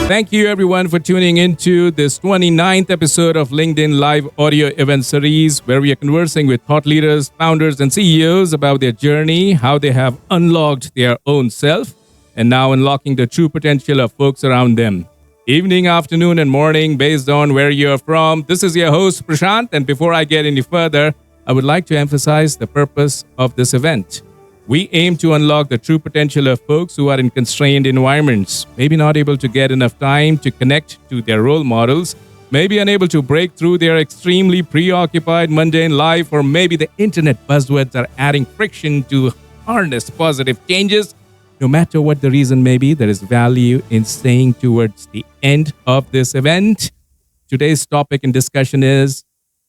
Thank you everyone for tuning into this 29th episode of LinkedIn Live Audio Event Series, where we are conversing with thought leaders, founders, and CEOs about their journey, how they have unlocked their own self, and now unlocking the true potential of folks around them. Evening, afternoon, and morning, based on where you're from. This is your host, Prashant, and before I get any further, I would like to emphasize the purpose of this event. We aim to unlock the true potential of folks who are in constrained environments, maybe not able to get enough time to connect to their role models, maybe unable to break through their extremely preoccupied mundane life, or maybe the internet buzzwords are adding friction to harness positive changes. No matter what the reason may be, there is value in staying towards the end of this event. Today's topic and discussion is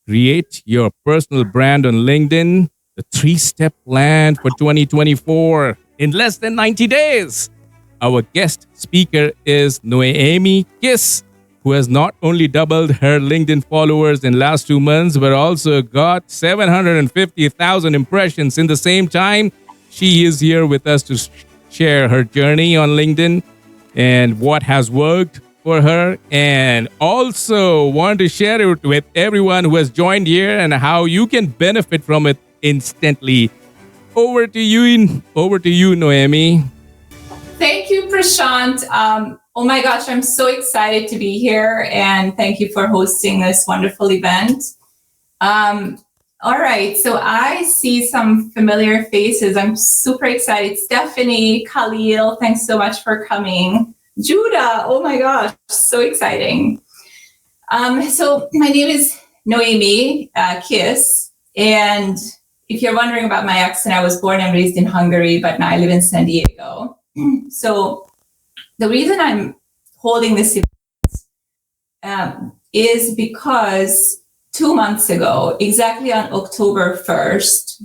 create your personal brand on LinkedIn. The 3-step plan for 2024 in less than 90 days. Our guest speaker is Noemi Kis, who has not only doubled her LinkedIn followers in last 2 months, but also got 750,000 impressions in the same time. She is here with us to share her journey on LinkedIn and what has worked for her, and also want to share it with everyone who has joined here and how you can benefit from it instantly. Over to you, Noemi. Thank you, Prashant. Oh my gosh, I'm so excited to be here, and thank you for hosting this wonderful event. All right, so I see some familiar faces. I'm super excited. Stephanie, Khalil, thanks so much for coming. Judah, oh my gosh, so exciting. So my name is Noemi Kis, and if you're wondering about my accent, I was born and raised in Hungary, but now I live in San Diego. So the reason I'm holding this event is because 2 months ago, exactly on October 1st,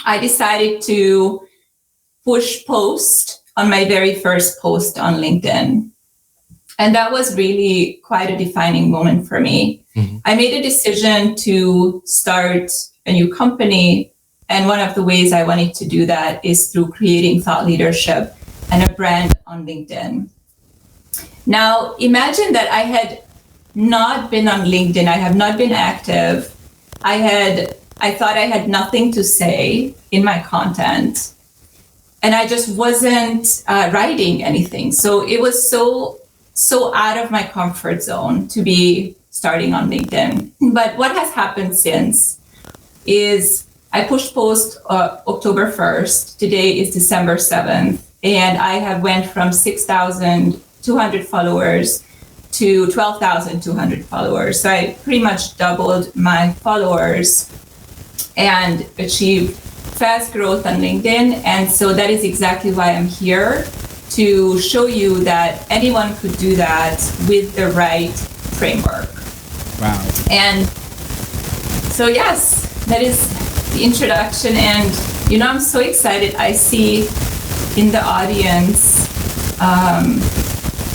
I decided to push post on my very first post on LinkedIn. And that was really quite a defining moment for me. Mm-hmm. I made a decision to start a new company. And one of the ways I wanted to do that is through creating thought leadership and a brand on LinkedIn. Now, imagine that I had not been on LinkedIn. I have not been active. I thought I had nothing to say in my content. And I just wasn't writing anything. So it was so out of my comfort zone to be starting on LinkedIn. But what has happened since is I pushed post October 1st. Today is December 7th. And I have went from 6,200 followers to 12,200 followers. So I pretty much doubled my followers and achieved fast growth on LinkedIn. And so that is exactly why I'm here, to show you that anyone could do that with the right framework. Wow. And so yes, that is the introduction. And, I'm so excited. I see in the audience,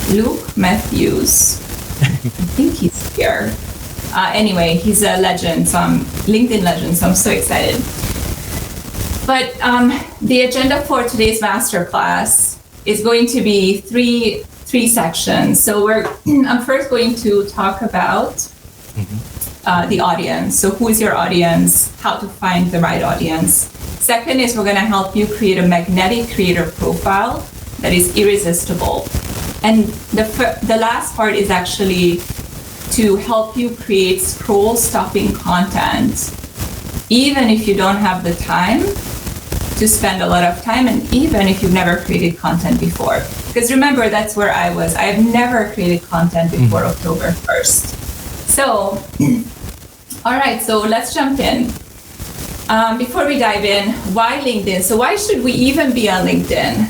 Luke Matthews. I think he's here. Anyway, he's a legend, LinkedIn legend, so I'm so excited. But the agenda for today's masterclass is going to be three sections. So I'm first going to talk about the audience. So who is your audience? How to find the right audience. Second is we're going to help you create a magnetic creator profile that is irresistible. And the last part is actually to help you create scroll-stopping content, even if you don't have the time to spend a lot of time, and even if you've never created content before. Because remember, that's where I was. I have never created content before October 1st. So, all right, so let's jump in. Before we dive in, why LinkedIn? So why should we even be on LinkedIn?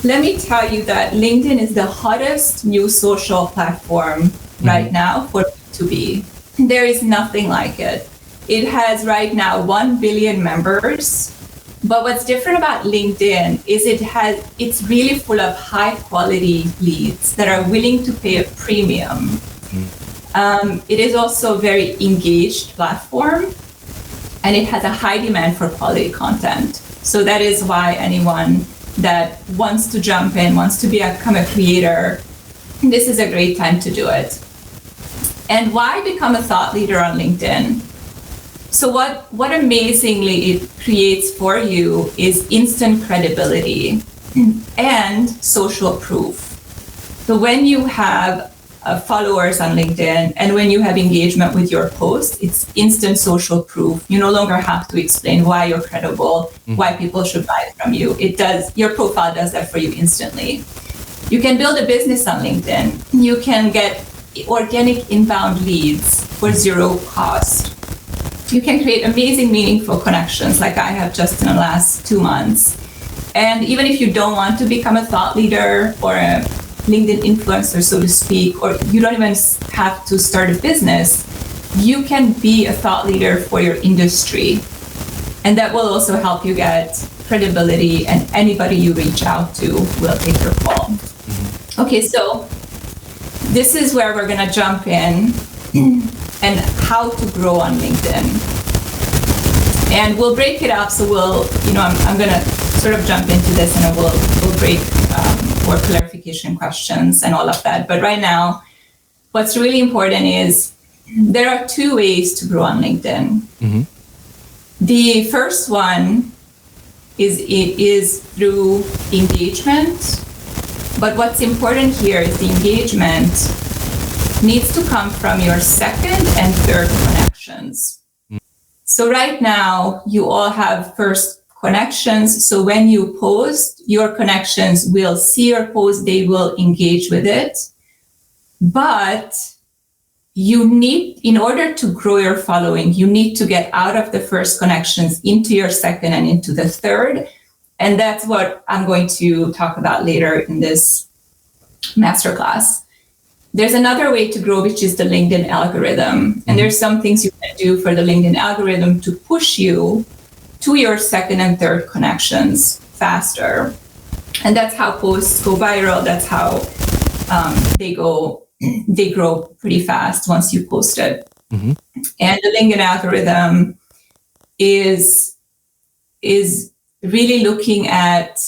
Let me tell you that LinkedIn is the hottest new social platform right now for B2B. There is nothing like it. It has right now 1 billion members. But what's different about LinkedIn is it's really full of high quality leads that are willing to pay a premium. It is also a very engaged platform, and it has a high demand for quality content. So that is why anyone that wants to jump in, wants to become a creator, this is a great time to do it. And why become a thought leader on LinkedIn? So what amazingly it creates for you is instant credibility and social proof. So when you have followers on LinkedIn and when you have engagement with your post, it's instant social proof. You no longer have to explain why you're credible, why people should buy from you. Your profile does that for you instantly. You can build a business on LinkedIn. You can get organic inbound leads for zero cost. You can create amazing, meaningful connections like I have just in the last 2 months. And even if you don't want to become a thought leader or a LinkedIn influencer, so to speak, or you don't even have to start a business, you can be a thought leader for your industry. And that will also help you get credibility, and anybody you reach out to will take your call. Okay, so this is where we're going to jump in and how to grow on LinkedIn. And we'll break it up. So I'm going to sort of jump into this, and we'll break for clarification questions and all of that. But right now, what's really important is there are 2 ways to grow on LinkedIn. The first one is through engagement. But what's important here is the engagement needs to come from your second and third connections. So right now, you all have first connections. So when you post, your connections will see your post, they will engage with it. But in order to grow your following, you need to get out of the first connections into your second and into the third. And that's what I'm going to talk about later in this masterclass. There's another way to grow, which is the LinkedIn algorithm. And there's some things you can do for the LinkedIn algorithm to push you to your second and third connections faster. And that's how posts go viral. That's how they grow pretty fast once you post it. And the LinkedIn algorithm is really looking at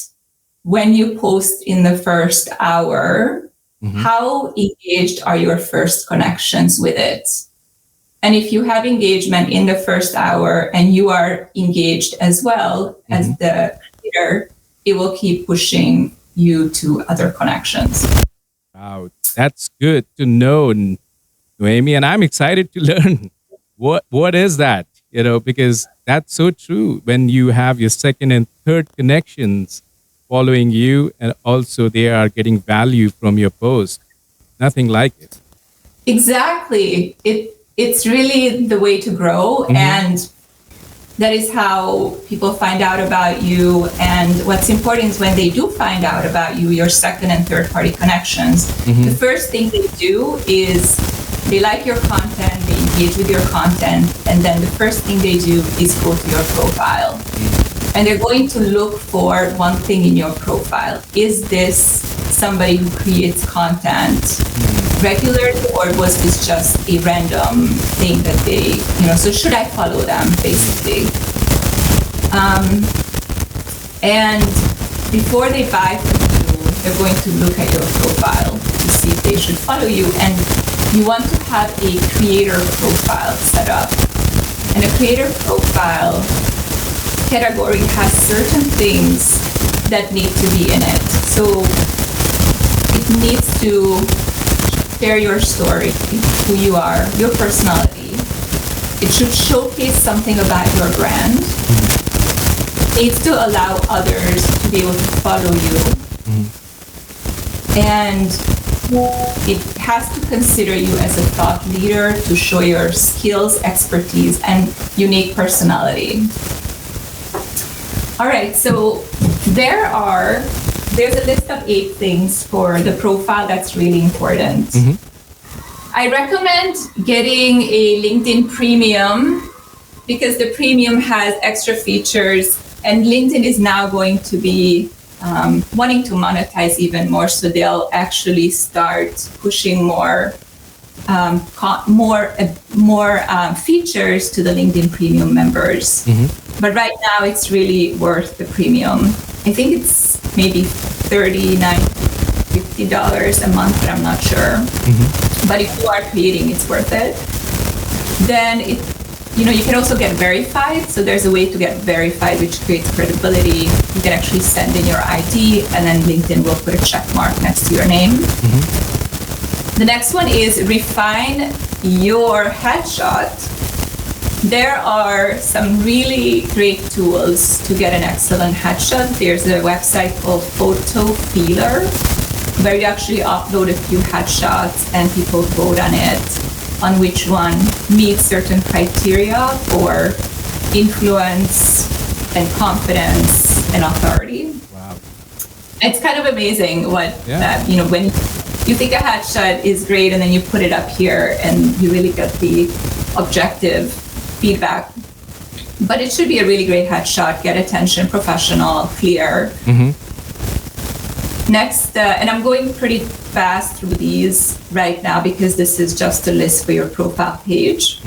when you post in the first hour, how engaged are your first connections with it? And if you have engagement in the first hour and you are engaged as well as the creator, it will keep pushing you to other connections. Wow, that's good to know, Noemi. And I'm excited to learn what is that, because that's so true. When you have your second and third connections following you, and also they are getting value from your post, nothing like it. Exactly. It's really the way to grow. And that is how people find out about you. And what's important is when they do find out about you, your second and third party connections, the first thing they do is they like your content, they engage with your content, and then the first thing they do is go to your profile. And they're going to look for one thing in your profile. Is this somebody who creates content regularly, or was this just a random thing that they, so should I follow them, basically? And before they buy from you, they're going to look at your profile to see if they should follow you. And you want to have a creator profile set up. And a creator profile category has certain things that need to be in it. So it needs to share your story, who you are, your personality. It should showcase something about your brand. It needs to allow others to be able to follow you. And it has to consider you as a thought leader to show your skills, expertise, and unique personality. All right, so there's a list of 8 things for the profile that's really important. I recommend getting a LinkedIn Premium because the Premium has extra features, and LinkedIn is now going to be wanting to monetize even more, so they'll actually start pushing more features to the LinkedIn Premium members. But right now, it's really worth the premium. I think it's maybe $39 $50 a month, but I'm not sure. But if you are creating, it's worth it. Then you can also get verified. So there's a way to get verified, which creates credibility. You can actually send in your ID, and then LinkedIn will put a check mark next to your name. The next one is refine your headshot. There are some really great tools to get an excellent headshot. There's a website called 𝗡ście𝗲𝗺𝗶, where you actually upload a few headshots and people vote on it, on which one meets certain criteria for influence and confidence and authority. Wow. It's kind of amazing what, when you think a headshot is great and then you put it up here and you really get the objective feedback. But it should be a really great headshot, get attention, professional, clear. Next, and I'm going pretty fast through these right now because this is just a list for your profile page.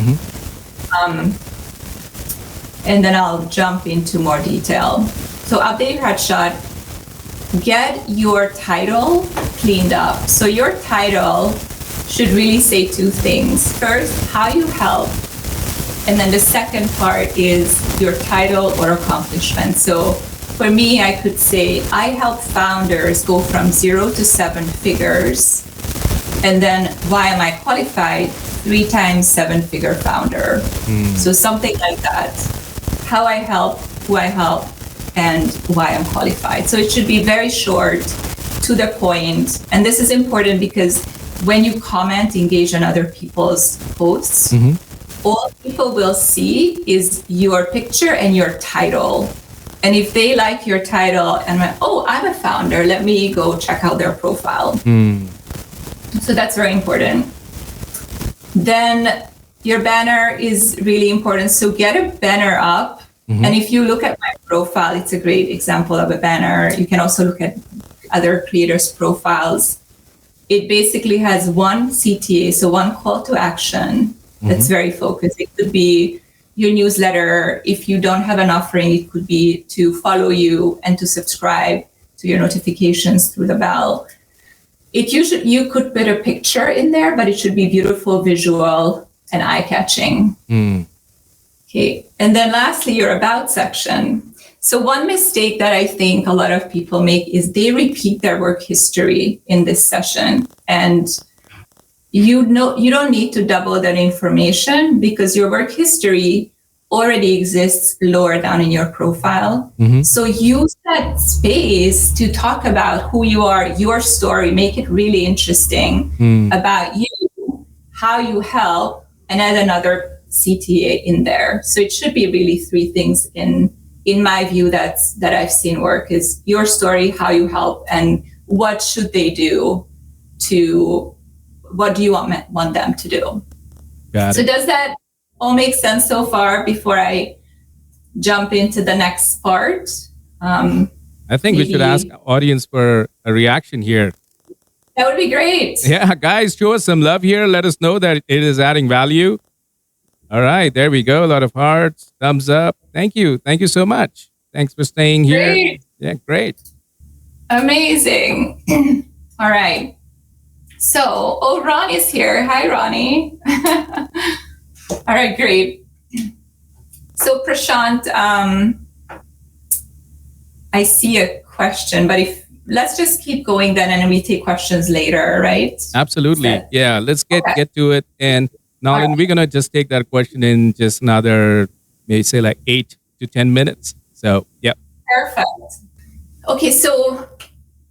And then I'll jump into more detail. So update your headshot, get your title cleaned up. So your title should really say two things. First, how you help. And then the second part is your title or accomplishment. So for me, I could say, I help founders go from 0 to 7 figures. And then why am I qualified? 3 times 7-figure founder. So something like that. How I help, who I help, and why I'm qualified. So it should be very short, to the point. And this is important because when you comment, engage on other people's posts, all people will see is your picture and your title. And if they like your title and went, oh, I'm a founder, let me go check out their profile. So that's very important. Then your banner is really important. So get a banner up. And if you look at my profile, it's a great example of a banner. You can also look at other creators' profiles. It basically has one CTA, so one call to action that's very focused. It could be your newsletter. If you don't have an offering, it could be to follow you and to subscribe to your notifications through the bell. You could put a picture in there, but it should be beautiful, visual, and eye-catching. Okay. And then lastly, your about section. So one mistake that I think a lot of people make is they repeat their work history in this session. And you don't need to double that information because your work history already exists lower down in your profile. So use that space to talk about who you are, your story, make it really interesting about you, how you help, and add another CTA in there. So it should be really 3 things in my view that I've seen work is your story, how you help, and what should they do what do you want them to do? Got so it. Does that all make sense so far before I jump into the next part? I think we should ask our audience for a reaction here. That would be great. Yeah, guys, show us some love here. Let us know that it is adding value. All right, there we go. A lot of hearts, thumbs up. Thank you. Thank you so much. Thanks for staying here. Great. Yeah, great. Amazing. All right. So, Ron is here. Hi, Ronnie. All right, great. So, Prashant, I see a question, but let's just keep going then and we take questions later, right? Absolutely. Yeah, let's get to it. And Nalin, we're going to just take that question in just another, maybe say like 8 to 10 minutes. So, yeah. Perfect. Okay, so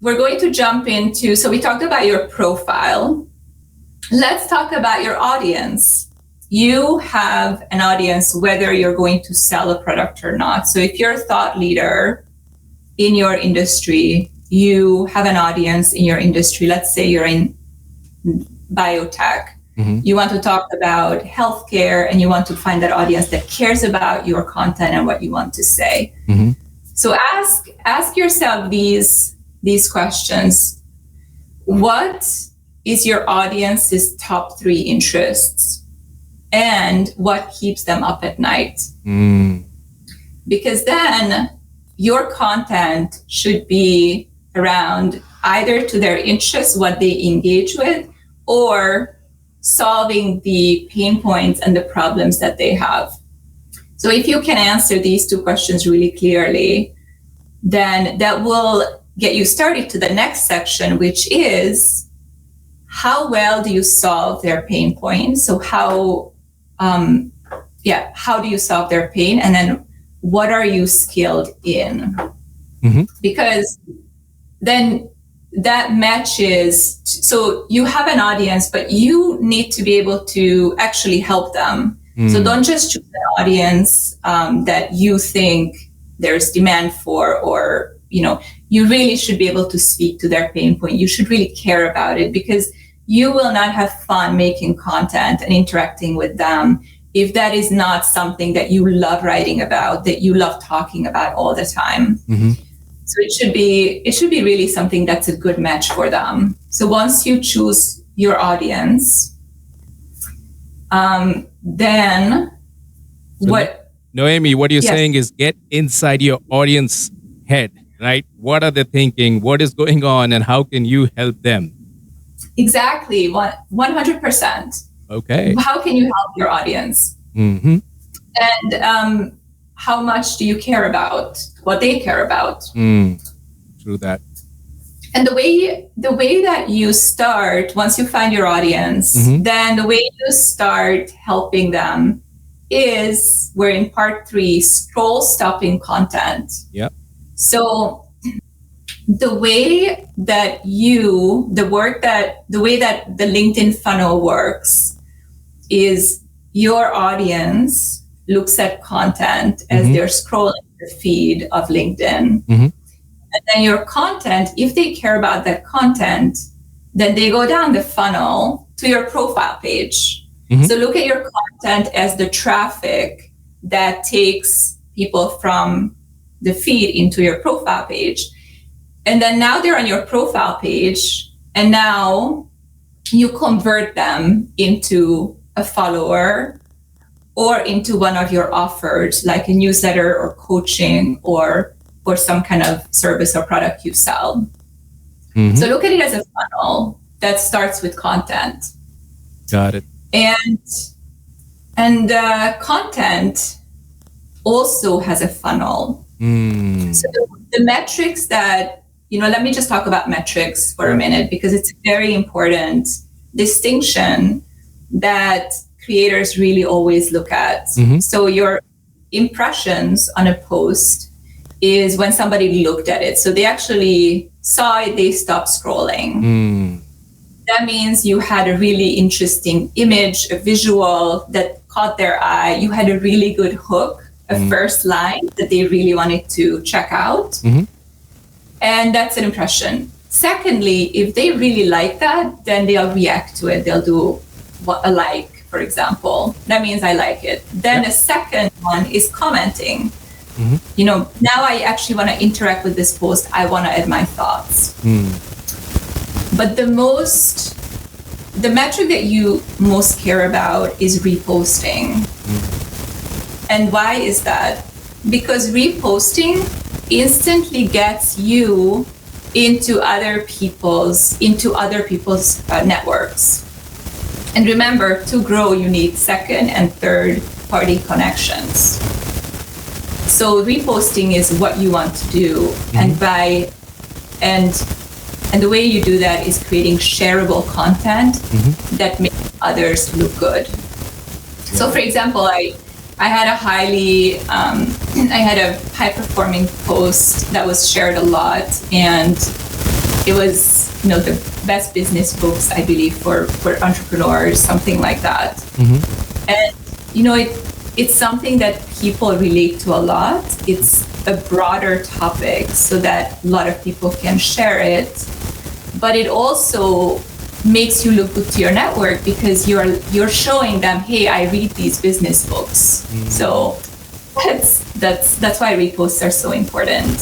we're going to jump into, so we talked about your profile. Let's talk about your audience. You have an audience, whether you're going to sell a product or not. So if you're a thought leader in your industry, you have an audience in your industry. Let's say you're in biotech. You want to talk about healthcare and you want to find that audience that cares about your content and what you want to say. So ask yourself these questions. What is your audience's top 3 interests? And what keeps them up at night? Because then your content should be around either to their interests, what they engage with, or solving the pain points and the problems that they have. So if you can answer these two questions really clearly, then that will get you started to the next section, which is how well do you solve their pain points? So how do you solve their pain? And then what are you skilled in? Mm-hmm. Because then that matches. So you have an audience, but you need to be able to actually help them. So don't just choose an audience that you think there's demand for, or, you really should be able to speak to their pain point. You should really care about it, because you will not have fun making content and interacting with them if that is not something that you love writing about, that you love talking about all the time. Mm-hmm. So it should be really something that's a good match for them. So once you choose your audience, then Noemi, what you're saying is get inside your audience head, right? What are they thinking? What is going on? And how can you help them? Exactly. 100%. Okay. How can you help your audience? Mm-hmm. And how much do you care about what they care about? True that. And the way that you start, once you find your audience, then the way you start helping them is, we're in part 3, scroll stopping content. Yep. So the way that the way that the LinkedIn funnel works is, your audience looks at content as they're scrolling the feed of LinkedIn. And then your content, if they care about that content, then they go down the funnel to your profile page. So look at your content as the traffic that takes people from the feed into your profile page. And then now they're on your profile page, and now you convert them into a follower or into one of your offers, like a newsletter or coaching or some kind of service or product you sell. So look at it as a funnel that starts with content. Got it. And content also has a funnel. So the metrics that, let me just talk about metrics for a minute, because it's a very important distinction that creators really always look at. So your impressions on a post is when somebody looked at it. So they actually saw it, they stopped scrolling. That means you had a really interesting image, a visual that caught their eye. You had a really good hook, a first line that they really wanted to check out. And that's an impression. Secondly, if they really like that, then they'll react to it. They'll do a like, for example. That means I like it. Then the second one is commenting. Now I actually want to interact with this post. I want to add my thoughts. But the metric that you most care about is reposting. And why is that? Because reposting instantly gets you into other people's networks. And remember, to grow, you need second and third party connections. So reposting is what you want to do, and the way you do that is creating shareable content that makes others look good. So, for example, I had a high performing post that was shared a lot, and it was the best business books, I believe, for entrepreneurs, something like that. And it's something that people relate to a lot. It's a broader topic so that a lot of people can share it. But it also makes you look good to your network, because you're showing them, hey, I read these business books. So that's why reposts are so important.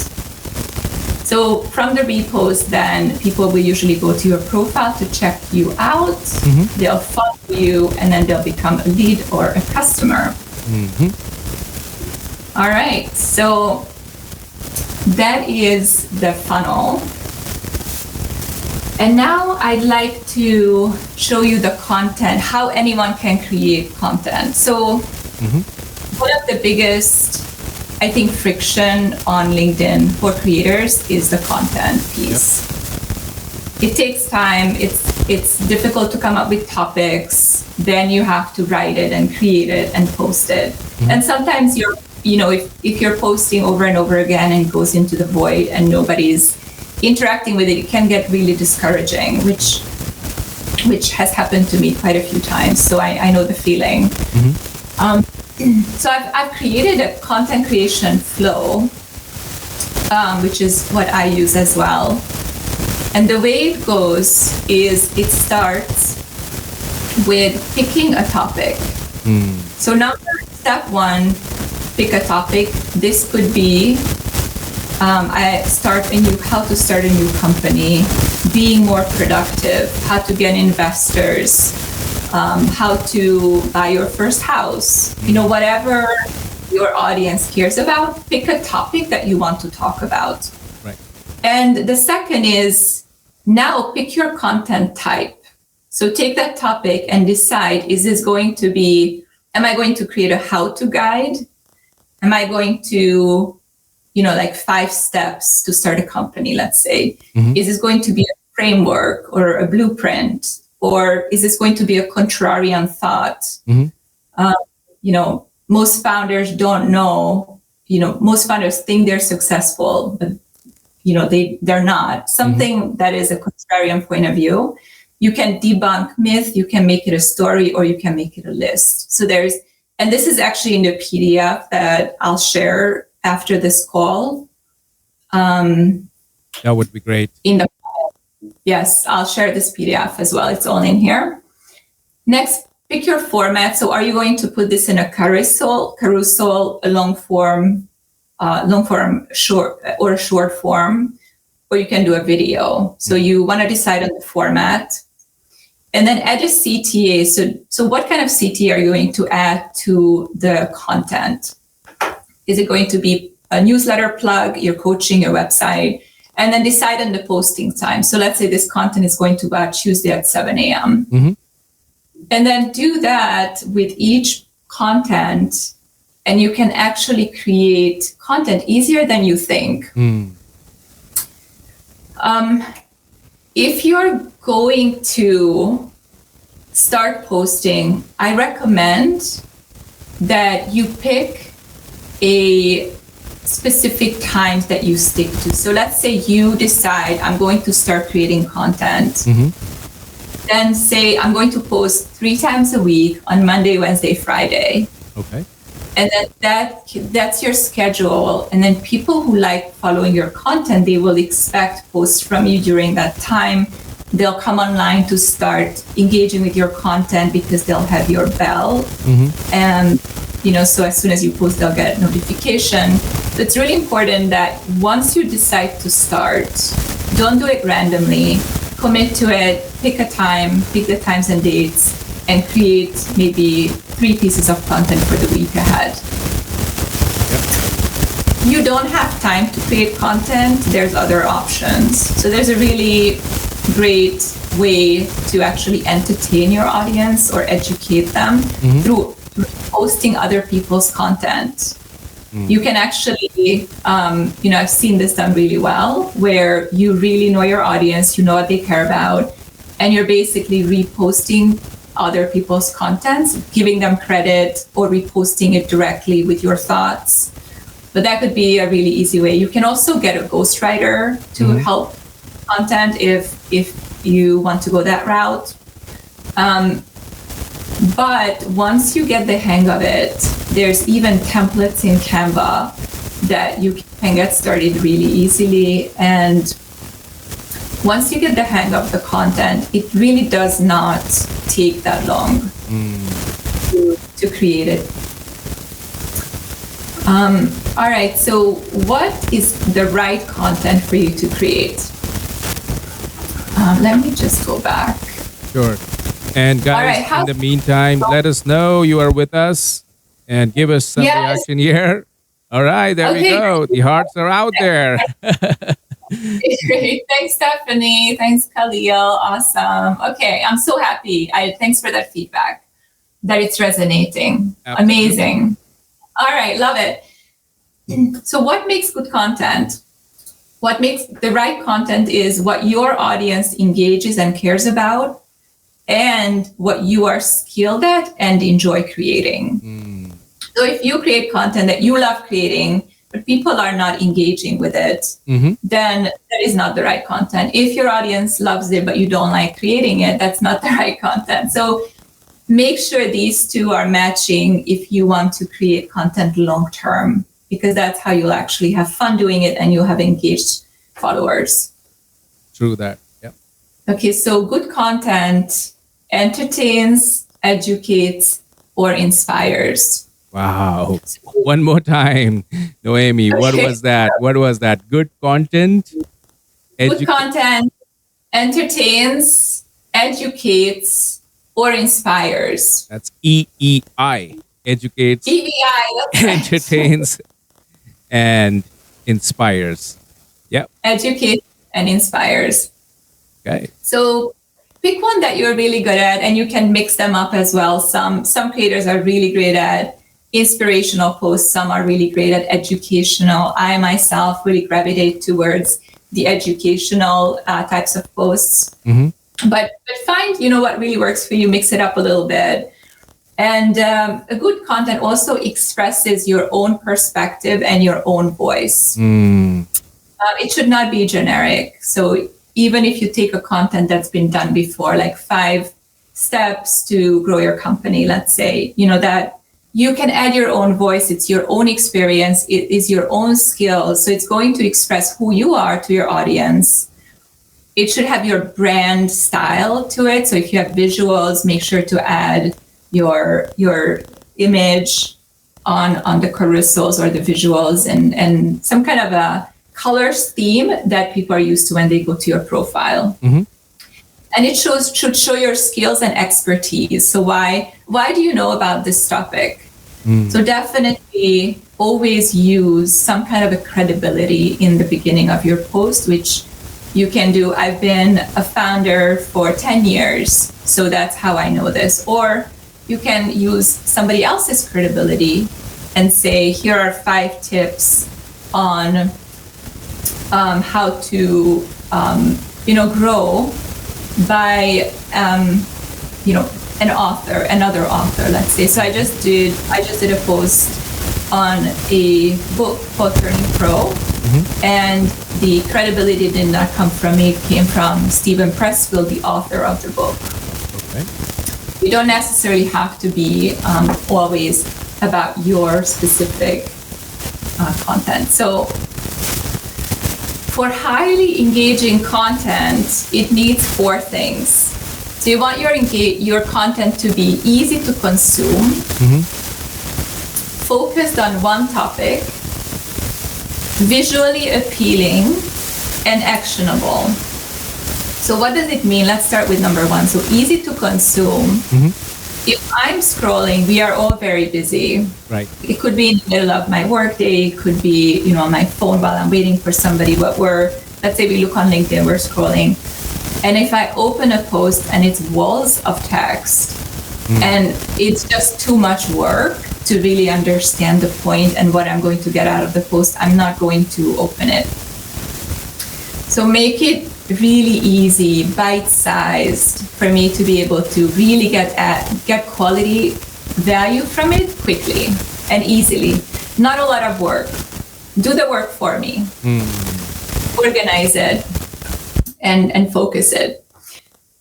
So from the repost, then people will usually go to your profile to check you out. They'll follow you, and then they'll become a lead or a customer. All right, so that is the funnel. And now I'd like to show you the content, how anyone can create content. So one of the biggest, I think, friction on LinkedIn for creators is the content piece. It takes time. It's difficult to come up with topics. Then you have to write it and create it and post it. And sometimes if you're posting over and over again and it goes into the void and nobody's interacting with it, it can get really discouraging, which has happened to me quite a few times. So I know the feeling. So I've created a content creation flow, which is what I use as well. And the way it goes is it starts with picking a topic. So step one, pick a topic. This could be how to start a new company, being more productive, how to get investors, how to buy your first house, whatever your audience cares about, pick a topic that you want to talk about. Right. And the second is now pick your content type. So take that topic and decide, am I going to create a how-to guide? Am I going to, 5 steps to start a company, let's say? Is this going to be a framework or a blueprint? Or is this going to be a contrarian thought? Most founders don't know, most founders think they're successful, but, they're not. Something that is a contrarian point of view. You can debunk myth, you can make it a story, or you can make it a list. So and this is actually in the PDF that I'll share after this call. That would be great. Yes, I'll share this PDF as well. It's all in here. Next, pick your format. So are you going to put this in a carousel, a long form, short, or a short form, or you can do a video. So you want to decide on the format. And then add a CTA. So what kind of CTA are you going to add to the content? Is it going to be a newsletter plug, your coaching, your website? And then decide on the posting time. So let's say this content is going to go out Tuesday at 7 a.m. And then do that with each content, and you can actually create content easier than you think. If you're going to start posting, I recommend that you pick a specific times that you stick to. So let's say you decide I'm going to start creating content. Then say I'm going to post 3 times a week on Monday, Wednesday, Friday. Okay. And then that's your schedule. And then people who like following your content, they will expect posts from you during that time. They'll come online to start engaging with your content because they'll have your bell. And so as soon as you post, they'll get notification. So it's really important that once you decide to start, don't do it randomly. Commit to it, pick a time, pick the times and dates, and create maybe 3 pieces of content for the week ahead. You don't have time to create content, there's other options. So there's a really great way to actually entertain your audience or educate them through posting other people's content. You can actually, I've seen this done really well, where you really know your audience, you know what they care about, and you're basically reposting other people's content, giving them credit or reposting it directly with your thoughts. But that could be a really easy way. You can also get a ghostwriter to help content if you want to go that route. But once you get the hang of it, there's even templates in Canva that you can get started really easily. And once you get the hang of the content, it really does not take that long to create it. All right, so what is the right content for you to create? Let me just go back. Sure. And guys, in the meantime, let us know you are with us and give us some reaction here. All right, there we go. The hearts are out there. Great. Thanks, Stephanie. Thanks, Khalil. Awesome. Okay, I'm so happy. Thanks for that feedback, that it's resonating. Absolutely. Amazing. All right, love it. So what makes good content? What makes the right content is what your audience engages and cares about, and what you are skilled at and enjoy creating. So if you create content that you love creating, but people are not engaging with it, then that is not the right content. If your audience loves it, but you don't like creating it, that's not the right content. So make sure these two are matching if you want to create content long term, because that's how you'll actually have fun doing it and you'll have engaged followers. True that. Yeah. Okay, so good content entertains, educates, or inspires. Wow. One more time, Noemi. Okay. What was that? What was that? Good content. Good content entertains, educates, or inspires. That's EEI. Educates, EEI, that's right. entertains, and inspires. Yep. Educates and inspires. Okay. So pick one that you're really good at, and you can mix them up as well. Some creators are really great at inspirational posts. Some are really great at educational. I myself really gravitate towards the educational types of posts. But find, what really works for you, mix it up a little bit. And a good content also expresses your own perspective and your own voice. It should not be generic. So even if you take a content that's been done before, like 5 steps to grow your company, let's say, that you can add your own voice. It's your own experience. It is your own skills. So it's going to express who you are to your audience. It should have your brand style to it. So if you have visuals, make sure to add your image on the carousels or the visuals, and some kind of a colors theme that people are used to when they go to your profile. And it should show your skills and expertise. So why do you know about this topic? So definitely always use some kind of a credibility in the beginning of your post, which you can do. I've been a founder for 10 years, so that's how I know this. Or you can use somebody else's credibility and say, here are 5 tips on how to grow by another author, let's say. So I just did a post on a book called Turning Pro, and the credibility did not come from me. It came from Stephen Pressfield, the author of the book. Okay. You don't necessarily have to be always about your specific content. So for highly engaging content, it needs 4 things. So you want your content to be easy to consume, focused on one topic, visually appealing, and actionable. So what does it mean? Let's start with number 1. So easy to consume. If I'm scrolling, we are all very busy. Right. It could be in the middle of my workday. It could be, on my phone while I'm waiting for somebody. But let's say we look on LinkedIn, we're scrolling. And if I open a post and it's walls of text, and it's just too much work to really understand the point and what I'm going to get out of the post, I'm not going to open it. So make it really easy, bite-sized, for me to be able to really get quality value from it quickly and easily. Not a lot of work. Do the work for me. Organize it and focus it.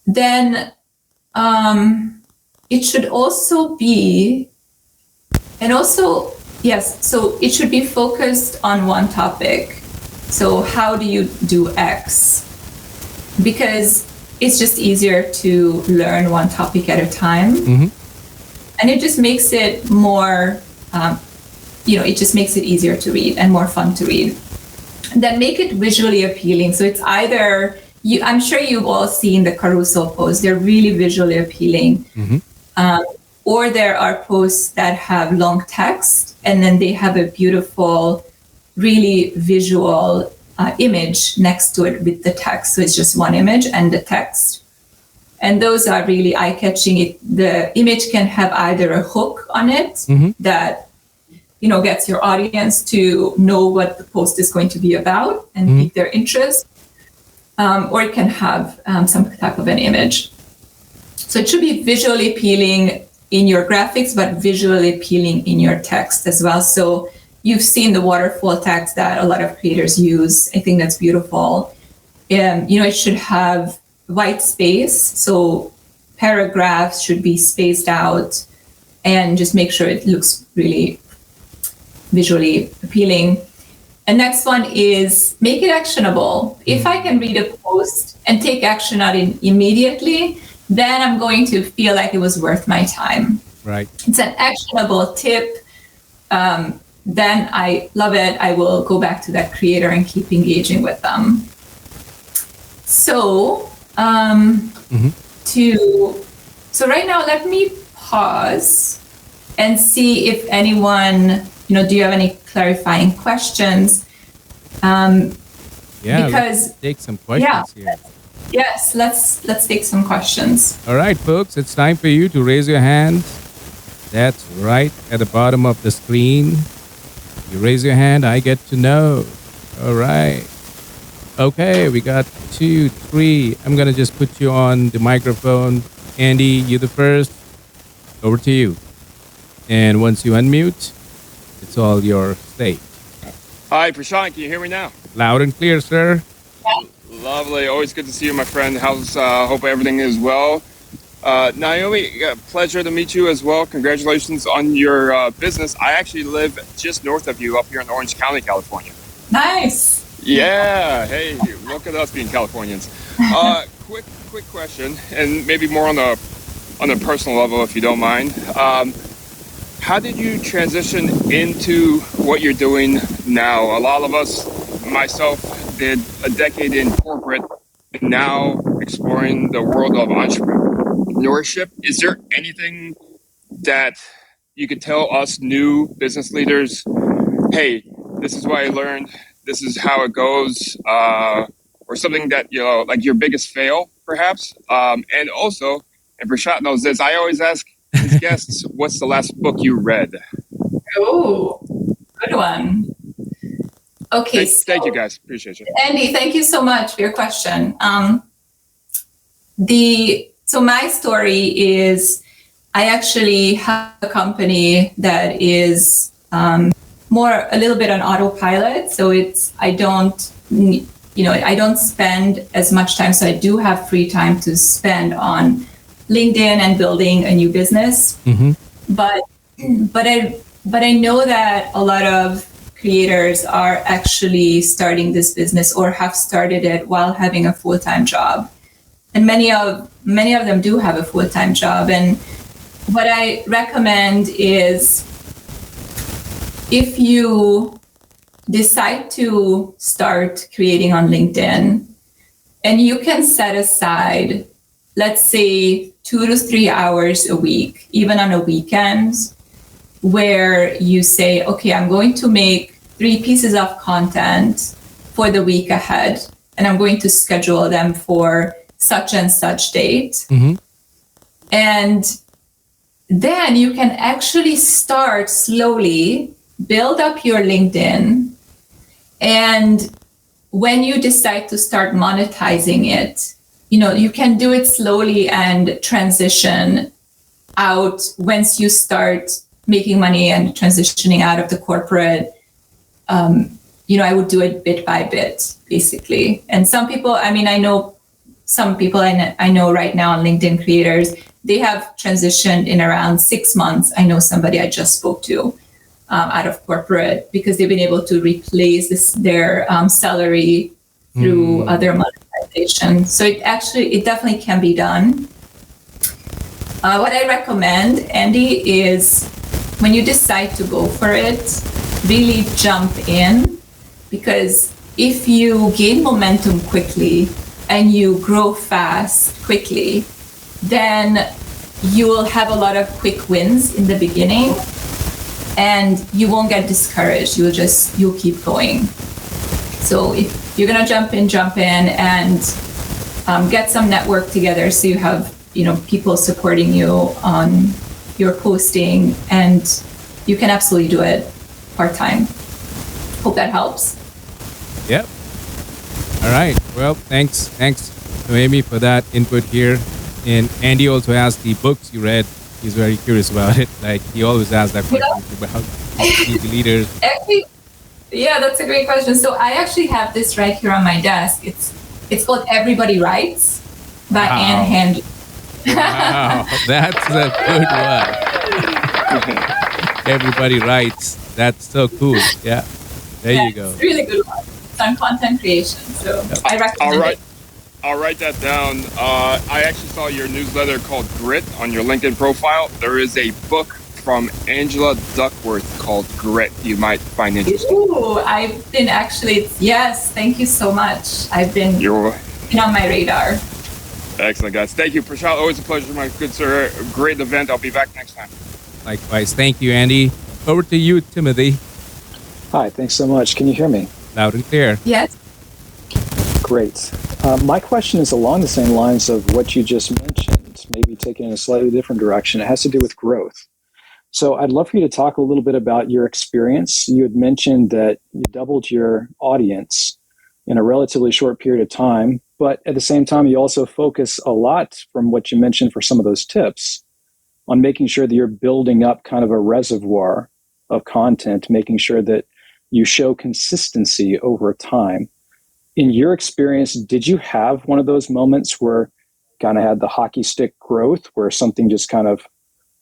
Then it should also be, so it should be focused on one topic. So how do you do X? Because it's just easier to learn one topic at a time. And it just makes it more, it just makes it easier to read and more fun to read. Then make it visually appealing. So it's either, I'm sure you've all seen the carousel posts. They're really visually appealing. Or there are posts that have long text, and then they have a beautiful, really visual image next to it with the text. So it's just one image and the text. And those are really eye-catching. The image can have either a hook on it that gets your audience to know what the post is going to be about and pique their interest, or it can have some type of an image. So it should be visually appealing in your graphics, but visually appealing in your text as well. So you've seen the waterfall text that a lot of creators use. I think that's beautiful. It should have white space. So paragraphs should be spaced out and just make sure it looks really visually appealing. And next one is make it actionable. If I can read a post and take action on it immediately, then I'm going to feel like it was worth my time. Right. It's an actionable tip. Then I love it. I will go back to that creator and keep engaging with them. So, so right now, let me pause and see if anyone, do you have any clarifying questions? Let's take some questions here. Yes, let's take some questions. All right, folks, it's time for you to raise your hand. That's right at the bottom of the screen. You raise your hand, I get to know. All right. Okay, we got 2, 3. I'm going to just put you on the microphone. Andy, you the first. Over to you. And once you unmute, it's all your stage. Hi, Prashant. Can you hear me now? Loud and clear, sir. Lovely. Always good to see you, my friend. Hope everything is well. Noemi, pleasure to meet you as well. Congratulations on your business. I actually live just north of you up here in Orange County, California. Nice. Yeah. Hey, look at us being Californians. Quick question, and maybe more on a personal level, if you don't mind. How did you transition into what you're doing now? A lot of us, myself, did a decade in corporate, and now exploring the world of entrepreneurship. Is there anything that you could tell us new business leaders, hey, this is what I learned, this is how it goes, or something that, like your biggest fail, perhaps? And also, and Prashant knows this, I always ask his guests, what's the last book you read? Oh, good one. Okay. Thank you, guys. Appreciate you. Andy, thank you so much for your question. So my story is I actually have a company that is a little bit on autopilot. So I don't spend as much time. So I do have free time to spend on LinkedIn and building a new business. But I know that a lot of creators are actually starting this business or have started it while having a full-time job. And many of them do have a full-time job. And what I recommend is if you decide to start creating on LinkedIn and you can set aside, let's say 2 to 3 hours a week, even on a weekend, where you say, okay, I'm going to make 3 pieces of content for the week ahead, and I'm going to schedule them for such and such date. And then you can actually start slowly, build up your LinkedIn, and when you decide to start monetizing it, you can do it slowly and transition out once you start making money and transitioning out of the corporate. I would do it bit by bit, basically. And some people, I know some people I know right now on LinkedIn creators, they have transitioned in around 6 months. I know somebody I just spoke to out of corporate because they've been able to replace their salary through other monetization. So it definitely can be done. What I recommend, Andy, is when you decide to go for it, really jump in, because if you gain momentum quickly and you grow fast quickly, then you will have a lot of quick wins in the beginning and you won't get discouraged. You'll keep going. So if you're going to jump in and get some network together so you have, people supporting you on your posting, and you can absolutely do it part-time. Hope that helps. Yep. All right. Well, thanks, Noemi, for that input here. And Andy also asked the books you read. He's very curious about it. Like, he always asks that question about the leaders. Actually, yeah, that's a great question. So I actually have this right here on my desk. It's called Everybody Writes by Anne Hand. Wow, that's a good one. Everybody Writes. That's so cool. Yeah, there you go. It's a really good one. It's on content creation, so I recommend it. I'll write that down. I actually saw your newsletter called Grit on your LinkedIn profile. There is a book from Angela Duckworth called Grit you might find interesting. Ooh, I've been yes, thank you so much. I've been on my radar. Excellent, guys. Thank you, Prashant. Always a pleasure, my good sir. Great event. I'll be back next time. Likewise. Thank you, Andy. Over to you, Timothy. Hi, thanks so much. Can you hear me? Loud and clear. Yes. Great. My question is along the same lines of what you just mentioned, maybe taken in a slightly different direction. It has to do with growth. So I'd love for you to talk a little bit about your experience. You had mentioned that you doubled your audience in a relatively short period of time, but at the same time, you also focus a lot, from what you mentioned for some of those tips, on making sure that you're building up kind of a reservoir of content, making sure that you show consistency over time. In your experience, did you have one of those moments where kind of had the hockey stick growth, where something just kind of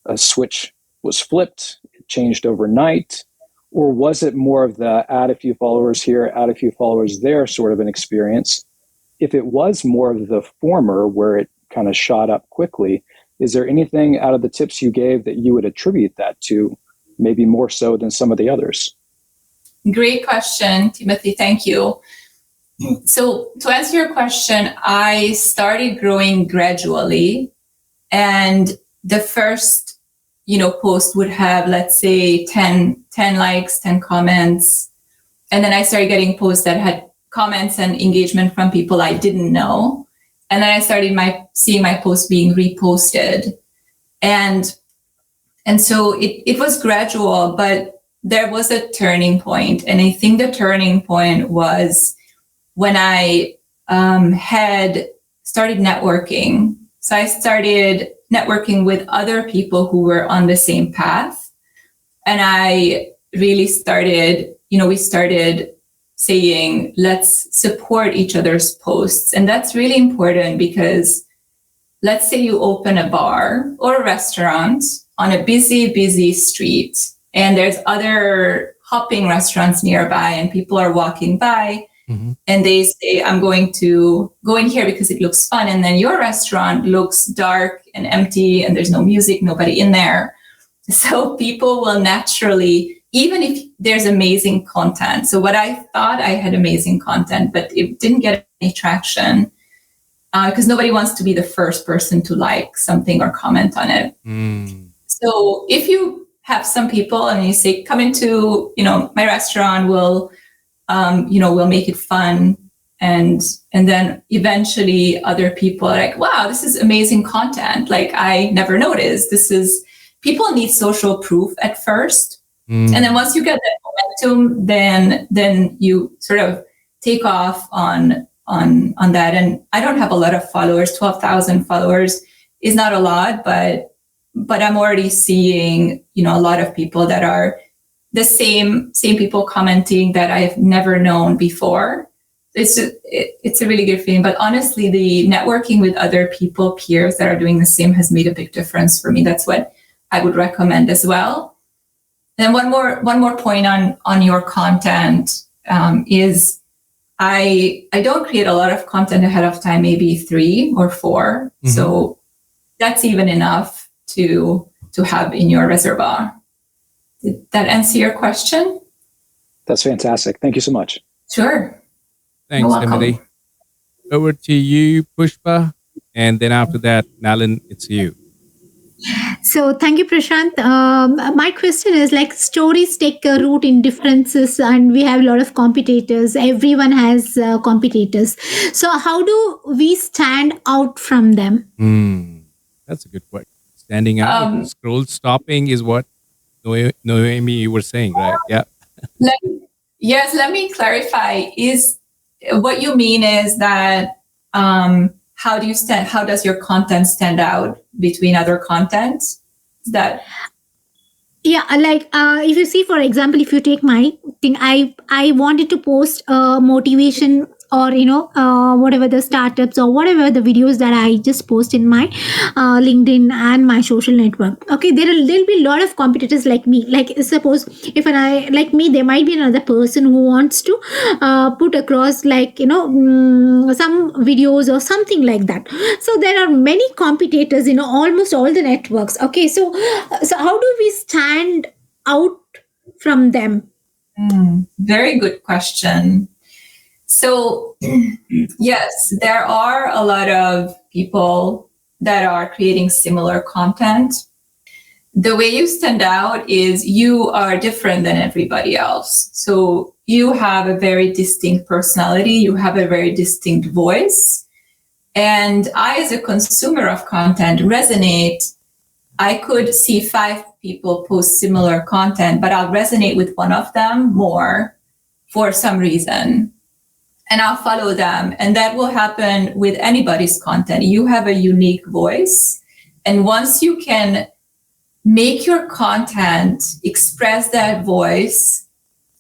a switch was flipped, it changed overnight? Or was it more of the add a few followers here, add a few followers there sort of an experience? If it was more of the former, where it kind of shot up quickly, is there anything out of the tips you gave that you would attribute that to, maybe more so than some of the others? Great question, Timothy. Thank you. So to answer your question, I started growing gradually, and the first, post would have, let's say 10 likes, 10 comments. And then I started getting posts that had comments and engagement from people I didn't know. And then I started seeing my posts being reposted. And so it was gradual, but there was a turning point. And I think the turning point was when I had started networking. So I started networking with other people who were on the same path. And I really started, we started saying, let's support each other's posts. And that's really important, because let's say you open a bar or a restaurant on a busy street, and there's other hopping restaurants nearby, and people are walking by. Mm-hmm. And they say, I'm going to go in here because it looks fun. And then your restaurant looks dark and empty, and there's no music, nobody in there. So people will naturally, even if there's amazing content. So what I thought I had amazing content, but it didn't get any traction because nobody wants to be the first person to like something or comment on it. Mm. So if you have some people and you say, come into, my restaurant, we'll make it fun. And then eventually other people are like, wow, this is amazing content. Like, I never noticed. People need social proof at first. Mm. And then once you get that momentum, then you sort of take off on that. And I don't have a lot of followers. 12,000 followers is not a lot, but I'm already seeing, a lot of people that are the same people commenting that I've never known before. It's a really good feeling. But honestly, the networking with other people, peers that are doing the same, has made a big difference for me. That's what I would recommend as well. And one more point on your content is I don't create a lot of content ahead of time, maybe 3 or 4. Mm-hmm. So that's even enough to have in your reservoir. Did that answer your question? That's fantastic. Thank you so much. Sure. Thanks, Timothy. Over to you, 𝗶𝗶. And then after that, Nalin, it's you. So thank you, Prashant. My question is like stories take a root in differences, and we have a lot of competitors. Everyone has competitors. So how do we stand out from them? That's a good question. Standing out, scroll stopping is what Noemi, you were saying, right? Yeah. Let me clarify. Is what you mean is that how does your content stand out between other content? Is that Yeah, like if you see, for example, if you take my thing, I wanted to post motivation, or whatever the startups or whatever the videos that I just post in my LinkedIn and my social network. Okay, there'll be a lot of competitors like me. Like suppose if I like me, there might be another person who wants to put across like some videos or something like that. So there are many competitors, almost all the networks. Okay, so how do we stand out from them? Very good question. So, yes, there are a lot of people that are creating similar content. The way you stand out is you are different than everybody else. So you have a very distinct personality, you have a very distinct voice. And I, as a consumer of content, resonate. I could see 5 people post similar content, but I'll resonate with one of them more for some reason. And I'll follow them. And that will happen with anybody's content. You have a unique voice. And once you can make your content express that voice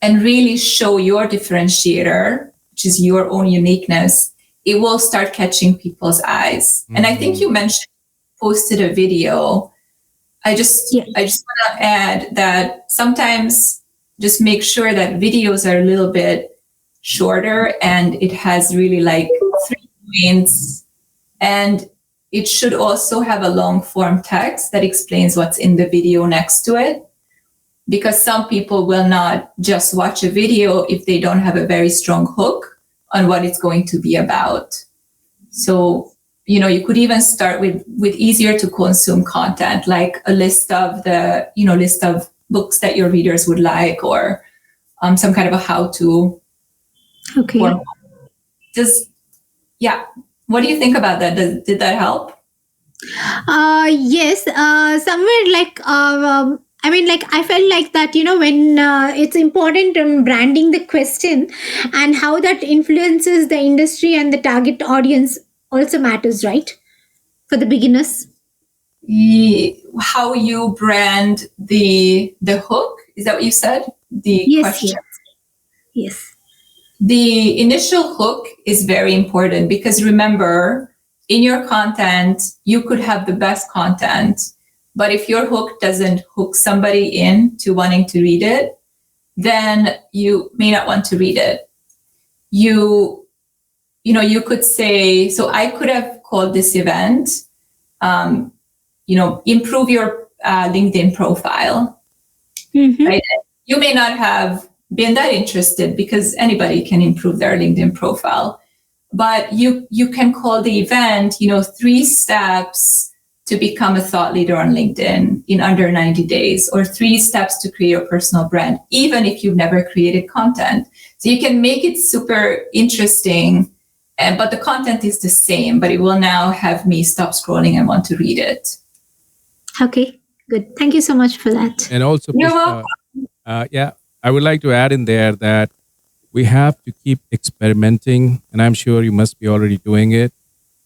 and really show your differentiator, which is your own uniqueness, it will start catching people's eyes. And I think you mentioned posted a video. I just want to add that sometimes just make sure that videos are a little bit shorter and it has really like 3 points, and it should also have a long form text that explains what's in the video next to it, because some people will not just watch a video if they don't have a very strong hook on what it's going to be about. So you could even start with easier to consume content, like a list of list of books that your readers would like, or some kind of a how-to. Okay. What do you think about that? Did that help? Yes. Somewhere like I felt like that, when it's important in branding the question and how that influences the industry and the target audience also matters, right? For the beginners. How you brand the hook, is that what you said? The question. Yes. The initial hook is very important, because remember, in your content, you could have the best content, but if your hook doesn't hook somebody into wanting to read it, then you may not want to read it. You could say, so I could have called this event, improve your LinkedIn profile. Mm-hmm. Right? You may not have been that interested, because anybody can improve their LinkedIn profile. But you can call the event, 3 steps to become a thought leader on LinkedIn in under 90 days, or 3 steps to create your personal brand, even if you've never created content. So you can make it super interesting, but the content is the same, but it will now have me stop scrolling and want to read it. Okay, good. Thank you so much for that. And also, you're welcome. I would like to add in there that we have to keep experimenting, and I'm sure you must be already doing it.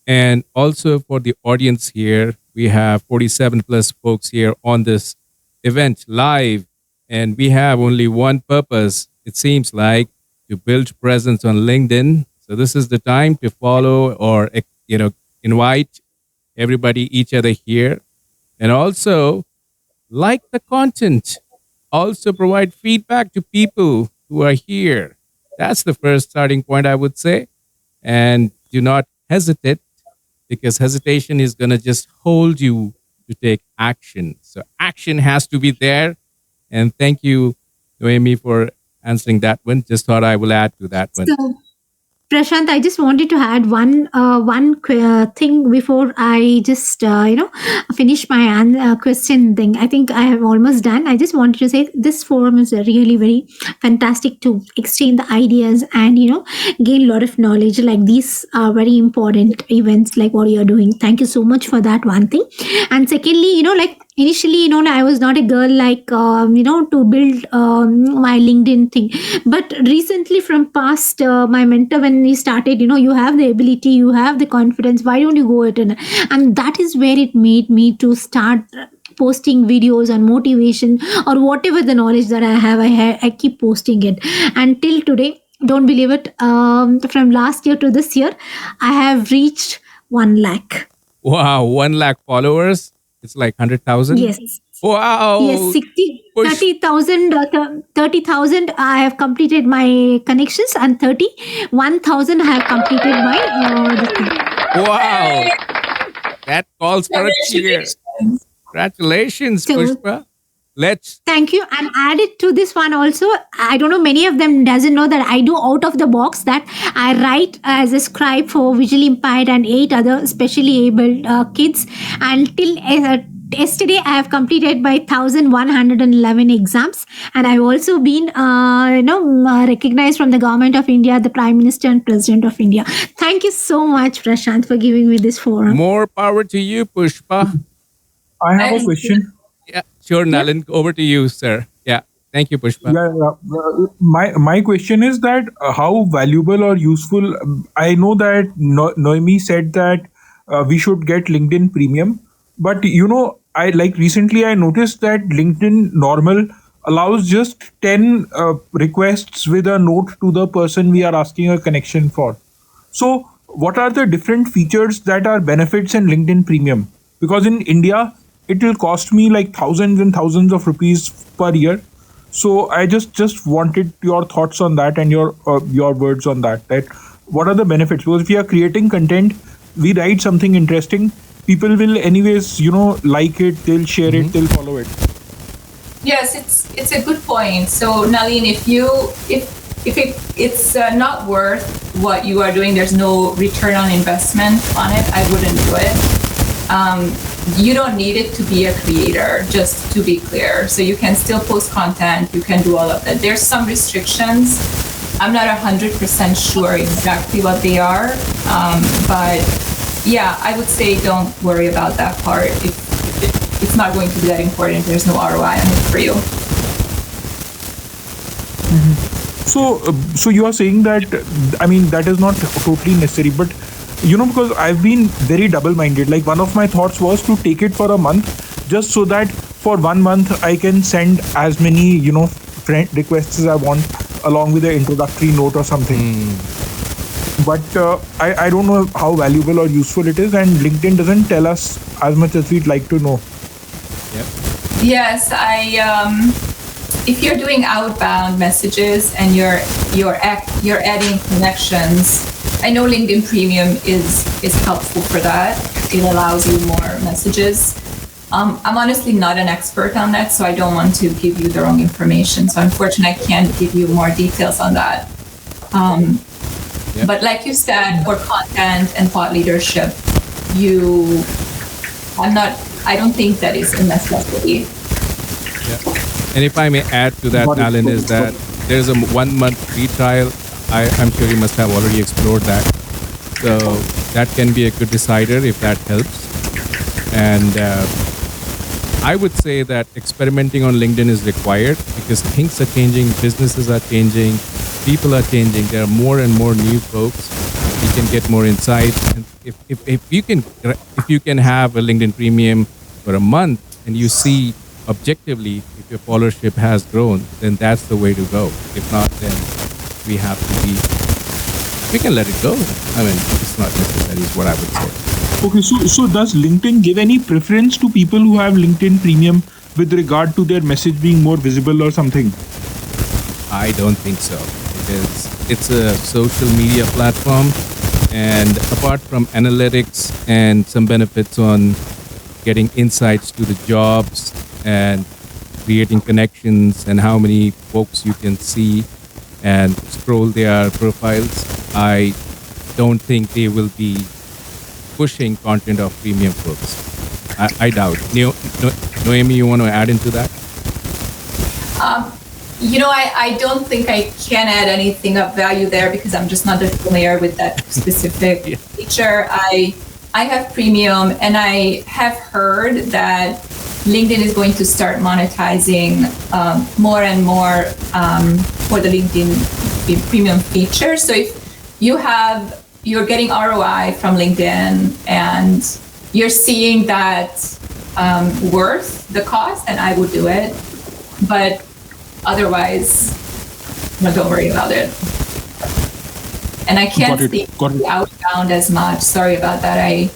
And also for the audience here, we have 47 plus folks here on this event live, and we have only one purpose, it seems like, to build presence on LinkedIn. So this is the time to follow or invite everybody, each other here, and also like the content. Also provide feedback to people who are here. That's the first starting point, I would say. And do not hesitate, because hesitation is going to just hold you to take action. So action has to be there. And thank you, Noemi, for answering that one. Just thought I will add to that one. Prashant, I just wanted to add one thing before I just finish my question thing. I think I have almost done. I just wanted to say this forum is really very fantastic to exchange the ideas and gain a lot of knowledge. Like these are very important events, like what you're doing. Thank you so much for that one thing. And secondly, like initially, I was not a girl like to build my LinkedIn thing, but recently from past my mentor, when he started, you have the ability, you have the confidence, why don't you go it? And that is where it made me to start posting videos on motivation or whatever the knowledge that I have. I keep posting it, and till today, don't believe it, from last year to this year, I have reached 1 lakh. Wow, 1 lakh followers. It's like 100,000. Yes. Wow. Yes, 30,000 I have completed my connections, and 31,000 I have completed my this thing. Wow. That calls for a cheer. Congratulations. Congratulations, So- Pushpa. Let's Thank you. And added to this one also, I don't know, many of them doesn't know that I do out of the box, that I write as a scribe for visually impaired and 8 other specially abled kids. And till yesterday, I have completed my 1,111 exams, and I've also been recognized from the government of India, the Prime Minister and President of India. Thank you so much, Prashant, for giving me this forum. more power to you, Pushpa. I have a question. Yeah, sure, Nalin. Over to you, sir. Yeah. Thank you, Pushpa. My question is that how valuable or useful. I know that Noemi said that we should get LinkedIn Premium, but I recently I noticed that LinkedIn Normal allows just 10 requests with a note to the person we are asking a connection for. So, what are the different features that are benefits in LinkedIn Premium? Because in India, it will cost me like thousands and thousands of rupees per year. So I just wanted your thoughts on that and your words on that. That what are the benefits? Because if we are creating content, we write something interesting, people will anyways like it, they'll share it, they'll follow it. Yes, it's a good point. So Nalin, if it's not worth what you are doing, there's no return on investment on it, I wouldn't do it. You don't need it to be a creator, just to be clear. So you can still post content, you can do all of that. There's some restrictions. I'm not 100% sure exactly what they are, but yeah, I would say don't worry about that part. If it's not going to be that important, there's no ROI on it for you. So you are saying that, I mean, that is not totally necessary, but because I've been very double-minded. Like one of my thoughts was to take it for a month, just so that for 1 month I can send as many friend requests as I want, along with an introductory note or something. But I don't know how valuable or useful it is, and LinkedIn doesn't tell us as much as we'd like to know. Yes, if you're doing outbound messages and you're adding connections, I know LinkedIn Premium is helpful for that. It allows you more messages. I'm honestly not an expert on that, so I don't want to give you the wrong information. So unfortunately, I can't give you more details on that. But like you said, for content and thought leadership, I don't think that is a necessity. And if I may add to that, Nalin, is that there's a 1 month free trial. I'm sure you must have already explored that. So that can be a good decider if that helps. And I would say that experimenting on LinkedIn is required because things are changing, businesses are changing, people are changing. There are more and more new folks. You can get more insight. And if you can have a LinkedIn Premium for a month and you see objectively if your followership has grown, then that's the way to go. If not, then we can let it go. I mean, it's not necessary is what I would say. Okay, so does LinkedIn give any preference to people who have LinkedIn Premium with regard to their message being more visible or something? I don't think so. It's a social media platform, and apart from analytics and some benefits on getting insights to the jobs and creating connections and how many folks you can see, and scroll their profiles, I don't think they will be pushing content of premium books. I doubt. Noemi, you want to add into that? I don't think I can add anything of value there because I'm just not familiar with that specific feature. I have premium, and I have heard that LinkedIn is going to start monetizing more and more for the LinkedIn premium feature. So if you're getting ROI from LinkedIn and you're seeing that worth the cost, then I would do it. But otherwise, don't worry about it. And I can't see outbound as much. Sorry about that.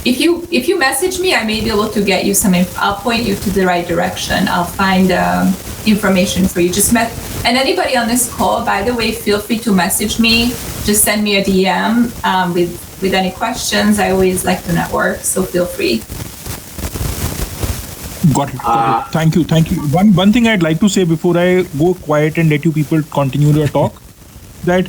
If you message me, I may be able to get you some. I'll point you to the right direction. I'll find information for you. And anybody on this call, by the way, feel free to message me. Just send me a DM with any questions. I always like to network, so feel free. Got it. Thank you. One thing I'd like to say before I go quiet and let you people continue your talk, that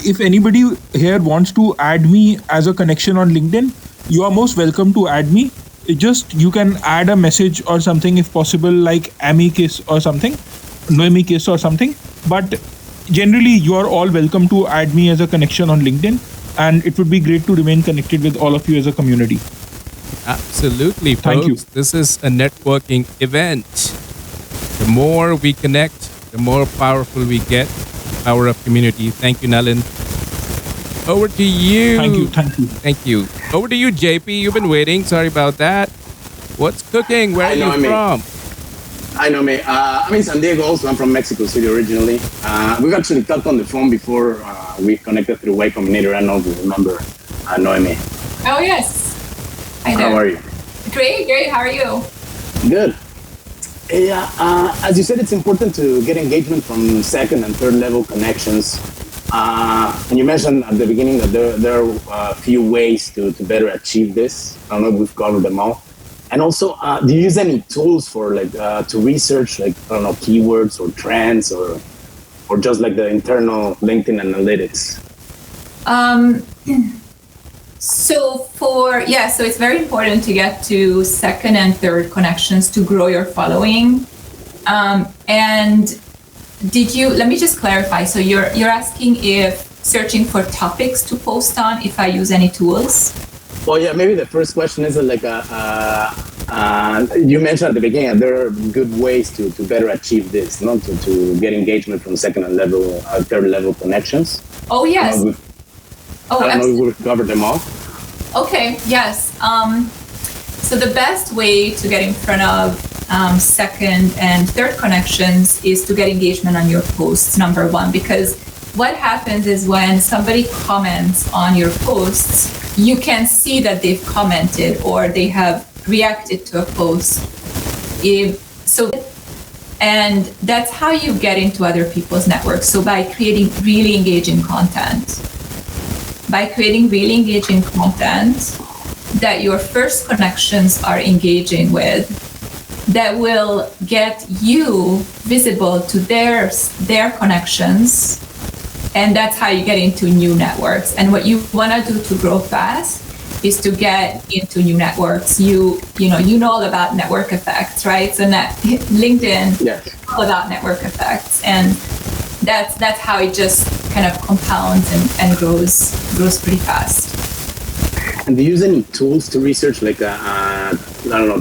if anybody here wants to add me as a connection on LinkedIn, you are most welcome to add me. You can add a message or something if possible, like 𝗡cie 𝗲𝗺𝗶 or something, Noemi Kis or something. But generally, you are all welcome to add me as a connection on LinkedIn, and it would be great to remain connected with all of you as a community. Absolutely, folks. Thank you. This is a networking event. The more we connect, the more powerful we get. Power of community. Thank you, Nalin. Over to you. Thank you. Over to you, JP. You've been waiting. Sorry about that. What's cooking? Where are you from? Hi, Noemi. I'm in San Diego also. I'm from Mexico City originally. We've actually talked on the phone before. We connected through Y Combinator. I don't know if you remember Noemi. Oh, yes. How are you? Great. How are you? Good. Yeah, as you said, it's important to get engagement from second and third level connections. And you mentioned at the beginning that there are a few ways to better achieve this. I don't know if we've covered them all. And also, do you use any tools for to research keywords or trends or just like the internal LinkedIn analytics? So it's very important to get to second and third connections to grow your following. And let me just clarify. So you're asking if searching for topics to post on, if I use any tools? Well, yeah, maybe the first question is you mentioned at the beginning that there are good ways to better achieve this, not to get engagement from second and third level connections. Oh, yes. I don't know if we've covered them all. Okay, yes. So the best way to get in front of second and third connections is to get engagement on your posts, number one, because what happens is when somebody comments on your posts, you can see that they've commented or they have reacted to a post. And that's how you get into other people's networks. So by creating really engaging content. That your first connections are engaging with, that will get you visible to their connections, and that's how you get into new networks. And what you want to do to grow fast is to get into new networks. You know all about network effects, right? So LinkedIn is all about network effects, and that's how it just kind of compounds and grows pretty fast. And do you use any tools to research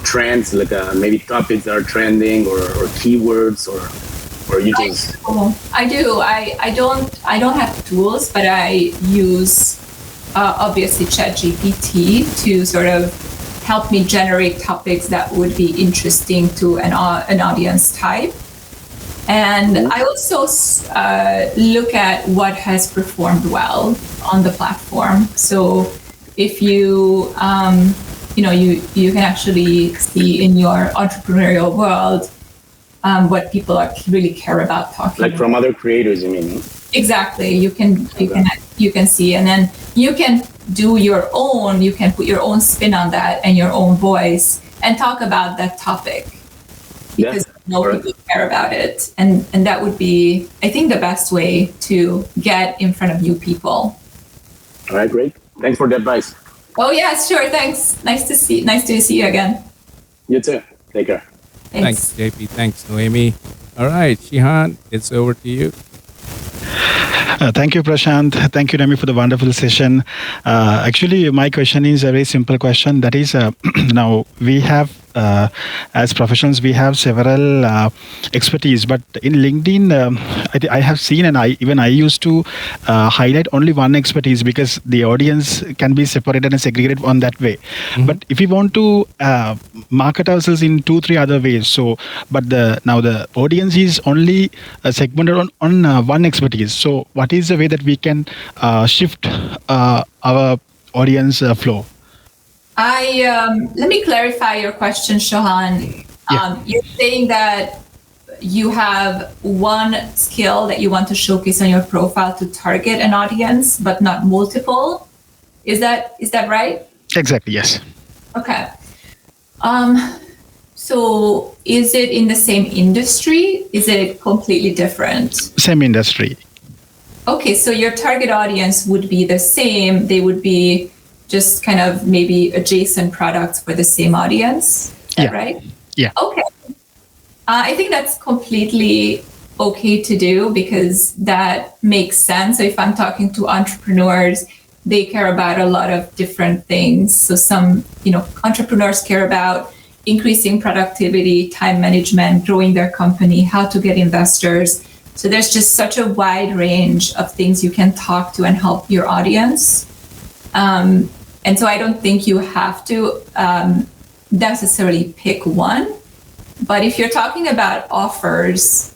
trends, maybe topics that are trending or keywords or you just? I do. I don't have tools, but I use obviously ChatGPT to sort of help me generate topics that would be interesting to an audience type. And I also look at what has performed well on the platform. So if you can actually see in your entrepreneurial world what people really care about talking about. From other creators, you mean? Exactly. You can see, and then you can do your own. You can put your own spin on that and your own voice and talk about that topic. Because know All right. people care about it. And that would be, I think, the best way to get in front of new people. All right, great. Thanks for the advice. Oh yeah, sure. Thanks. Nice to see you again. You too. Take care. Thanks, JP. Thanks, Noemi. All right, Shihan, it's over to you. Thank you, Prashant. Thank you, Noemi, for the wonderful session. Actually, my question is a very simple question. That is, now we have, as professionals, we have several expertise, but in LinkedIn, I have seen, and I used to highlight only one expertise because the audience can be separated and segregated on that way. But if we want to market ourselves in 2-3 other ways, so but now the audience is only segmented on one expertise. So what is the way that we can shift our audience flow? Let me clarify your question, Shohan. Yeah. You're saying that you have one skill that you want to showcase on your profile to target an audience, but not multiple. Is that right? Exactly, yes. Okay. So is it in the same industry? Is it completely different? Same industry. Okay, so your target audience would be the same. They would be just kind of maybe adjacent products for the same audience. Is that right? Yeah. Okay. I think that's completely okay to do because that makes sense. So if I'm talking to entrepreneurs, they care about a lot of different things. So some, entrepreneurs care about increasing productivity, time management, growing their company, how to get investors. So there's just such a wide range of things you can talk to and help your audience. And so I don't think you have to necessarily pick one. But if you're talking about offers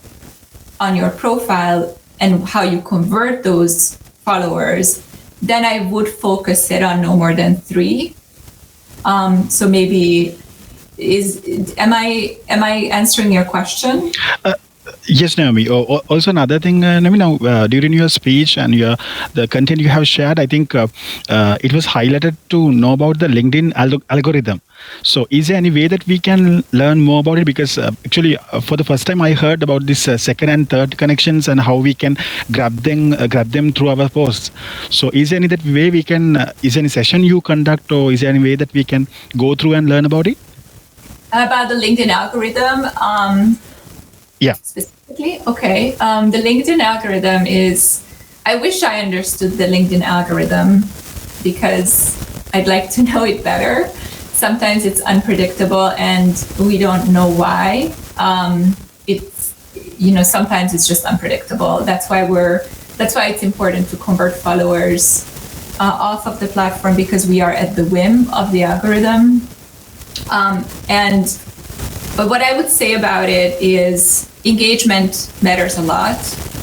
on your profile and how you convert those followers, then I would focus it on no more than 3. So maybe am I answering your question? Yes, Naomi. Also, another thing, Naomi, now during your speech and the content you have shared, I think it was highlighted to know about the LinkedIn algorithm. So, is there any way that we can learn more about it? Because actually, for the first time, I heard about this second and third connections and how we can grab them through our posts. So, is there any that way we can? Is there any session you conduct, or is there any way that we can go through and learn about it? About the LinkedIn algorithm. Yeah. Specifically? Okay. The LinkedIn algorithm is, I wish I understood the LinkedIn algorithm because I'd like to know it better. Sometimes it's unpredictable and we don't know why. Sometimes it's just unpredictable. That's why it's important to convert followers off of the platform because we are at the whim of the algorithm. But what I would say about it is engagement matters a lot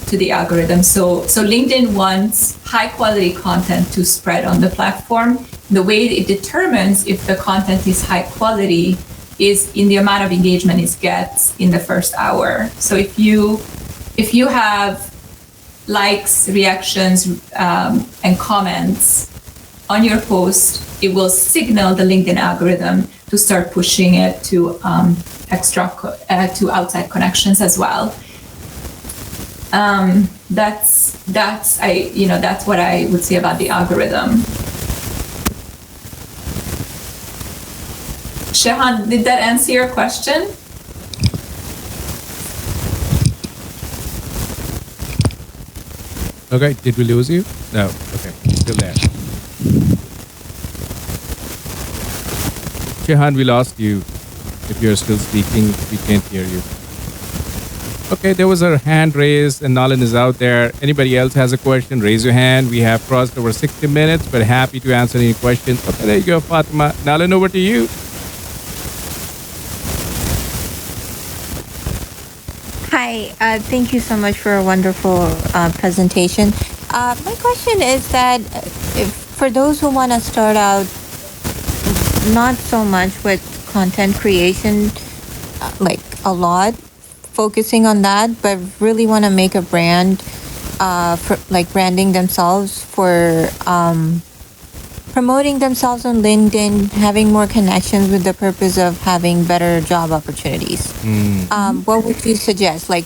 to the algorithm. So LinkedIn wants high quality content to spread on the platform. The way it determines if the content is high quality is in the amount of engagement it gets in the first hour. So if you have likes, reactions, and comments on your post, it will signal the LinkedIn algorithm to start pushing it to to outside connections as well. That's what I would say about the algorithm. Shehan, did that answer your question? Okay, did we lose you? No. Okay, still there. Shehan, we lost you. If you're still speaking, we can't hear you. Okay, there was a hand raised and Nalan is out there. Anybody else has a question, raise your hand. We have crossed over 60 minutes, but happy to answer any questions. Okay, there you go, Fatima. Nalan, over to you. Hi, thank you so much for a wonderful presentation. My question is that for those who want to start out not so much with content creation, like a lot, focusing on that, but really want to make a brand, for like branding themselves for promoting themselves on LinkedIn, having more connections with the purpose of having better job opportunities. What would you suggest? Like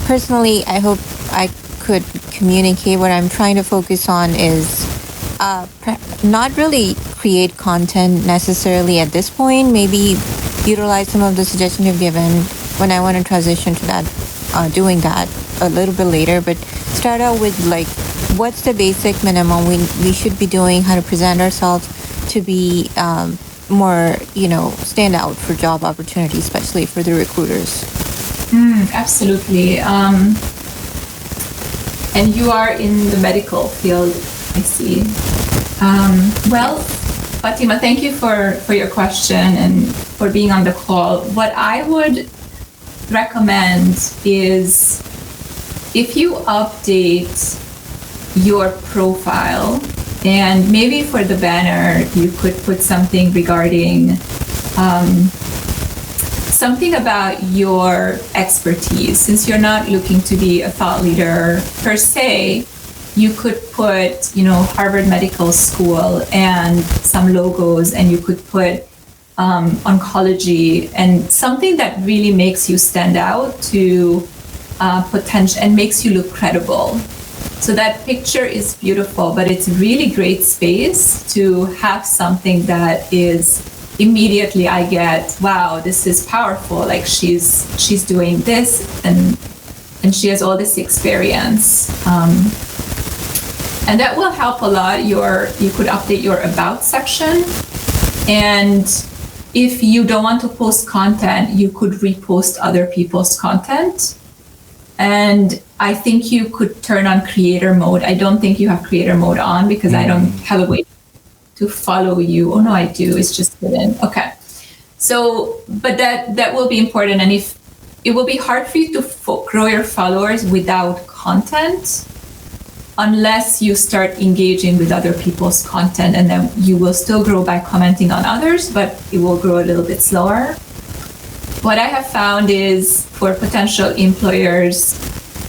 personally, I hope I could communicate. What I'm trying to focus on is not really create content necessarily at this point. Maybe utilize some of the suggestions you've given when I want to transition to that, doing that a little bit later. But start out with like, what's the basic minimum we should be doing, how to present ourselves to be more, stand out for job opportunities, especially for the recruiters. Absolutely. And you are in the medical field, I see. Well, Fatima, thank you for your question and for being on the call. What I would recommend is if you update your profile, and maybe for the banner, you could put something regarding something about your expertise. Since you're not looking to be a thought leader per se, you could put, Harvard Medical School and some logos, and you could put oncology and something that really makes you stand out to potential and makes you look credible. So that picture is beautiful, but it's really great space to have something that is immediately I get, wow, this is powerful. Like she's doing this and she has all this experience. And that will help a lot. You could update your about section. And if you don't want to post content, you could repost other people's content. And I think you could turn on creator mode. I don't think you have creator mode on because I don't have a way to follow you. Oh no, I do. It's just hidden. Okay. So, but that will be important. And if it will be hard for you to grow your followers without content, unless you start engaging with other people's content, and then you will still grow by commenting on others, but it will grow a little bit slower. What I have found is for potential employers,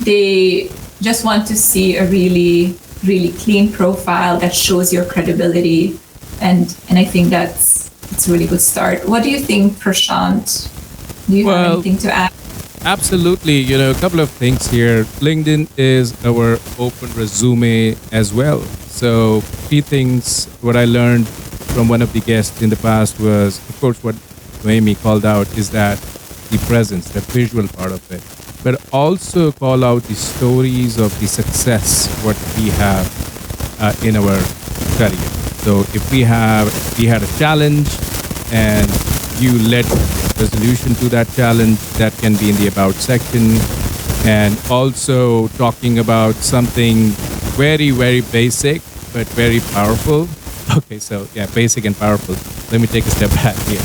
they just want to see a really, really clean profile that shows your credibility. And I think it's a really good start. What do you think, Prashant? Do you have anything to add? Absolutely. A couple of things here. LinkedIn is our open resume as well. So three things what I learned from one of the guests in the past was, of course, what Noemi called out is that the presence, the visual part of it, but also call out the stories of the success what we have in our career. So if we had a challenge and you led resolution to that challenge, that can be in the about section. And also talking about something very, very basic but very powerful. Okay, so yeah, basic and powerful. Let me take a step back here.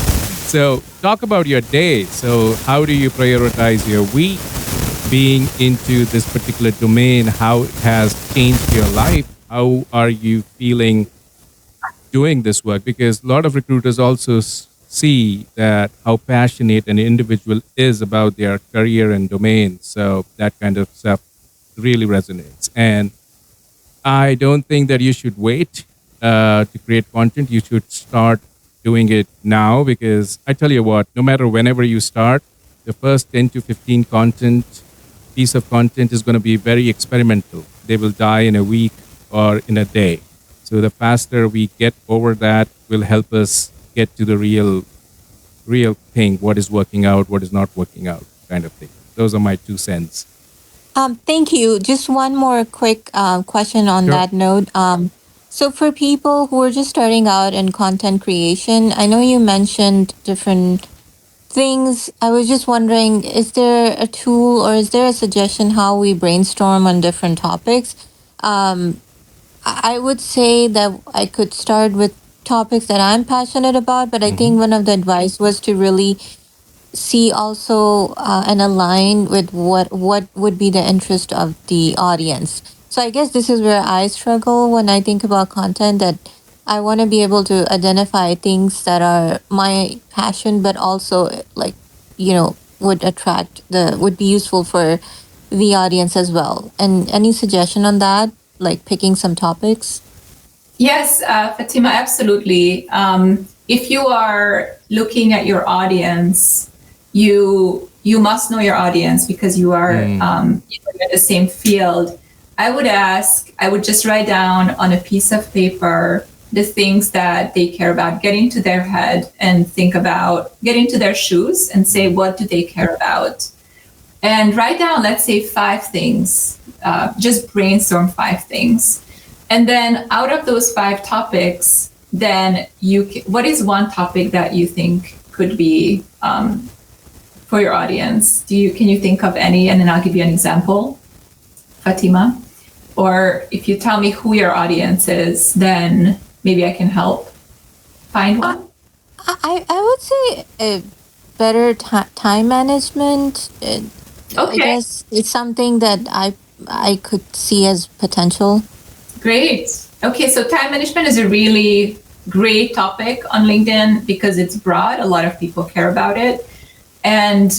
So talk about your day. So how do you prioritize your week? Being into this particular domain, how it has changed your life? How are you feeling doing this work? Because a lot of recruiters also see that how passionate an individual is about their career and domain. So that kind of stuff really resonates. And I don't think that you should wait to create content. You should start doing it now, because I tell you what, no matter whenever you start, the first 10 to 15 piece of content is going to be very experimental. They will die in a week or in a day. So the faster we get over that will help us get to the real thing, what is working out, what is not working out, kind of thing. Those are my 2 cents. Thank you. Just one more quick question on that note. So for people who are just starting out in content creation, I know you mentioned different things. I was just wondering, is there a tool or is there a suggestion how we brainstorm on different topics? I would say that I could start with topics that I'm passionate about, but I think one of the advice was to really see also and align with what would be the interest of the audience. So I guess this is where I struggle when I think about content, that I want to be able to identify things that are my passion, but also would be useful for the audience as well. And any suggestion on that, like picking some topics? Yes, Fatima, absolutely. If you are looking at your audience, you must know your audience because you are in the same field. I would just write down on a piece of paper the things that they care about, get into their head and think about, get into their shoes and say, what do they care about? And write down, let's say, 5 things, just brainstorm 5 things. And then out of those 5 topics, then what is one topic that you think could be for your audience? Can you think of any? And then I'll give you an example, Fatima. Or if you tell me who your audience is, then maybe I can help find one. I would say better time management. I guess it's something that I could see as potential. Great. Okay, so time management is a really great topic on LinkedIn because it's broad. A lot of people care about it. And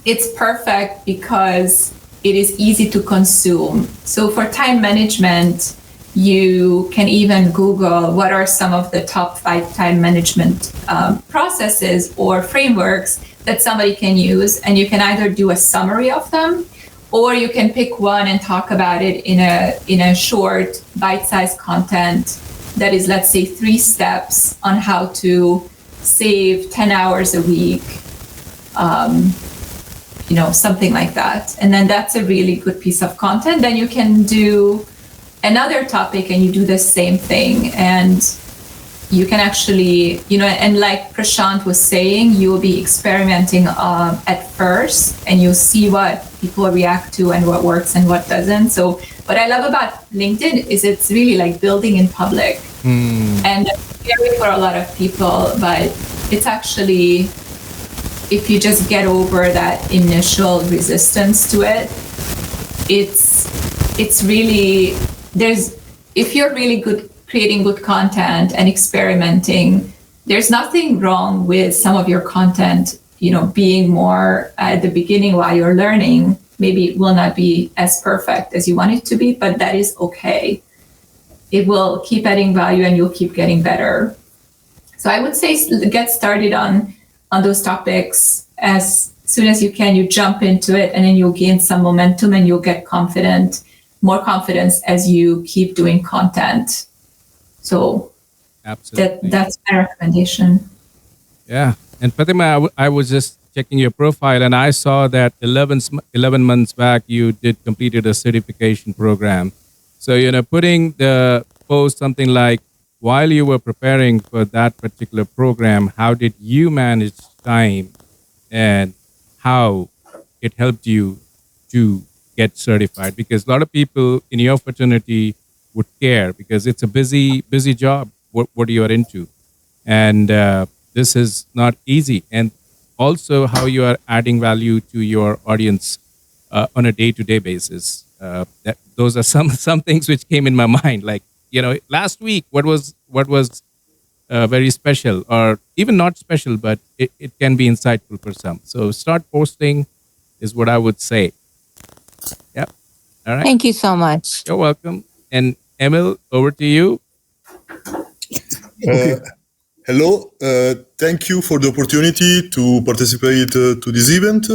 it's perfect because it is easy to consume. So for time management, you can even Google what are some of the top 5 time management processes or frameworks that somebody can use. And you can either do a summary of them, or you can pick one and talk about it in a short, bite-sized content that is, let's say, 3 steps on how to save 10 hours a week, something like that. And then that's a really good piece of content. Then you can do another topic and you do the same thing. And you can actually, and like Prashant was saying, you will be experimenting at first and you'll see what people react to and what works and what doesn't. So what I love about LinkedIn is it's really like building in public. And it's scary for a lot of people, but it's actually, if you just get over that initial resistance to it, it's really, if you're really good creating good content and experimenting, there's nothing wrong with some of your content, being more at the beginning while you're learning. Maybe it will not be as perfect as you want it to be, but that is okay. It will keep adding value and you'll keep getting better. So I would say get started on those topics as soon as you can. You jump into it and then you'll gain some momentum and you'll get more confidence as you keep doing content. So absolutely, that's my recommendation. Yeah. And Fatima, I was just checking your profile and I saw that 11 months back, you completed a certification program. So, putting the post something like, while you were preparing for that particular program, how did you manage time and how it helped you to get certified? Because a lot of people in your fraternity would care because it's a busy job, what you are into. And this is not easy. And also how you are adding value to your audience on a day-to-day basis. Those are some things which came in my mind. Like, last week, what was very special, or even not special, but it can be insightful for some. So start posting is what I would say. Yep. All right. Thank you so much. You're welcome. And Emil, over to you. Hello. Thank you for the opportunity to participate to this event.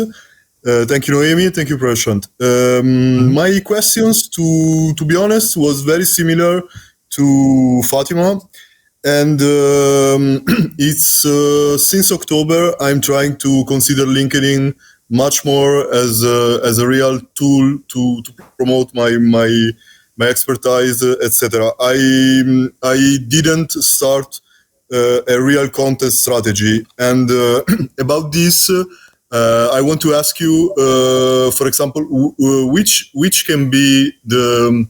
Thank you, Noemi. Thank you, Prashant. My questions, to be honest, was very similar to Fatima. And it's since October, I'm trying to consider LinkedIn much more as a real tool to promote my expertise, etc. I didn't start a real content strategy, and about this, I want to ask you, for example, which can be the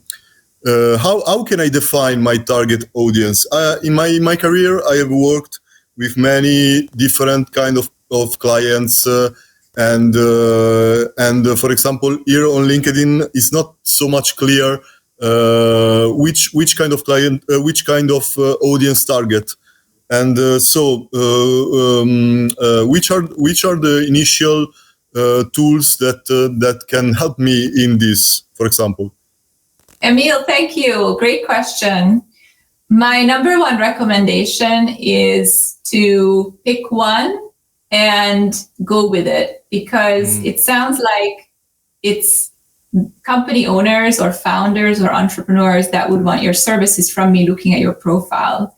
how can I define my target audience? In my career, I have worked with many different kind of clients. And for example, here on LinkedIn, it's not so much clear which kind of client, which kind of audience target, and which are the initial tools that can help me in this, for example. Emil, thank you. Great question. My number one recommendation is to pick one and go with it, because it sounds like it's company owners or founders or entrepreneurs that would want your services from me looking at your profile,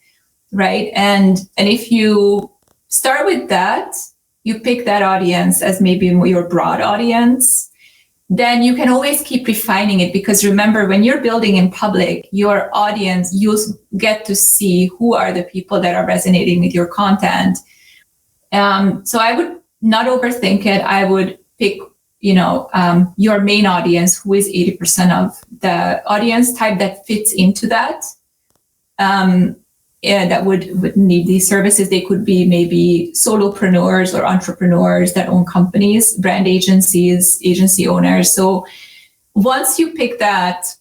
right? And if you start with that, you pick that audience as maybe your broad audience, then you can always keep refining it, because remember, when you're building in public, your audience, you get to see who are the people that are resonating with your content. So I would not overthink it. I would pick, your main audience, who is 80% of the audience type that fits into that. That would need these services. They could be maybe solopreneurs or entrepreneurs that own companies, brand agencies, agency owners. So once you pick that,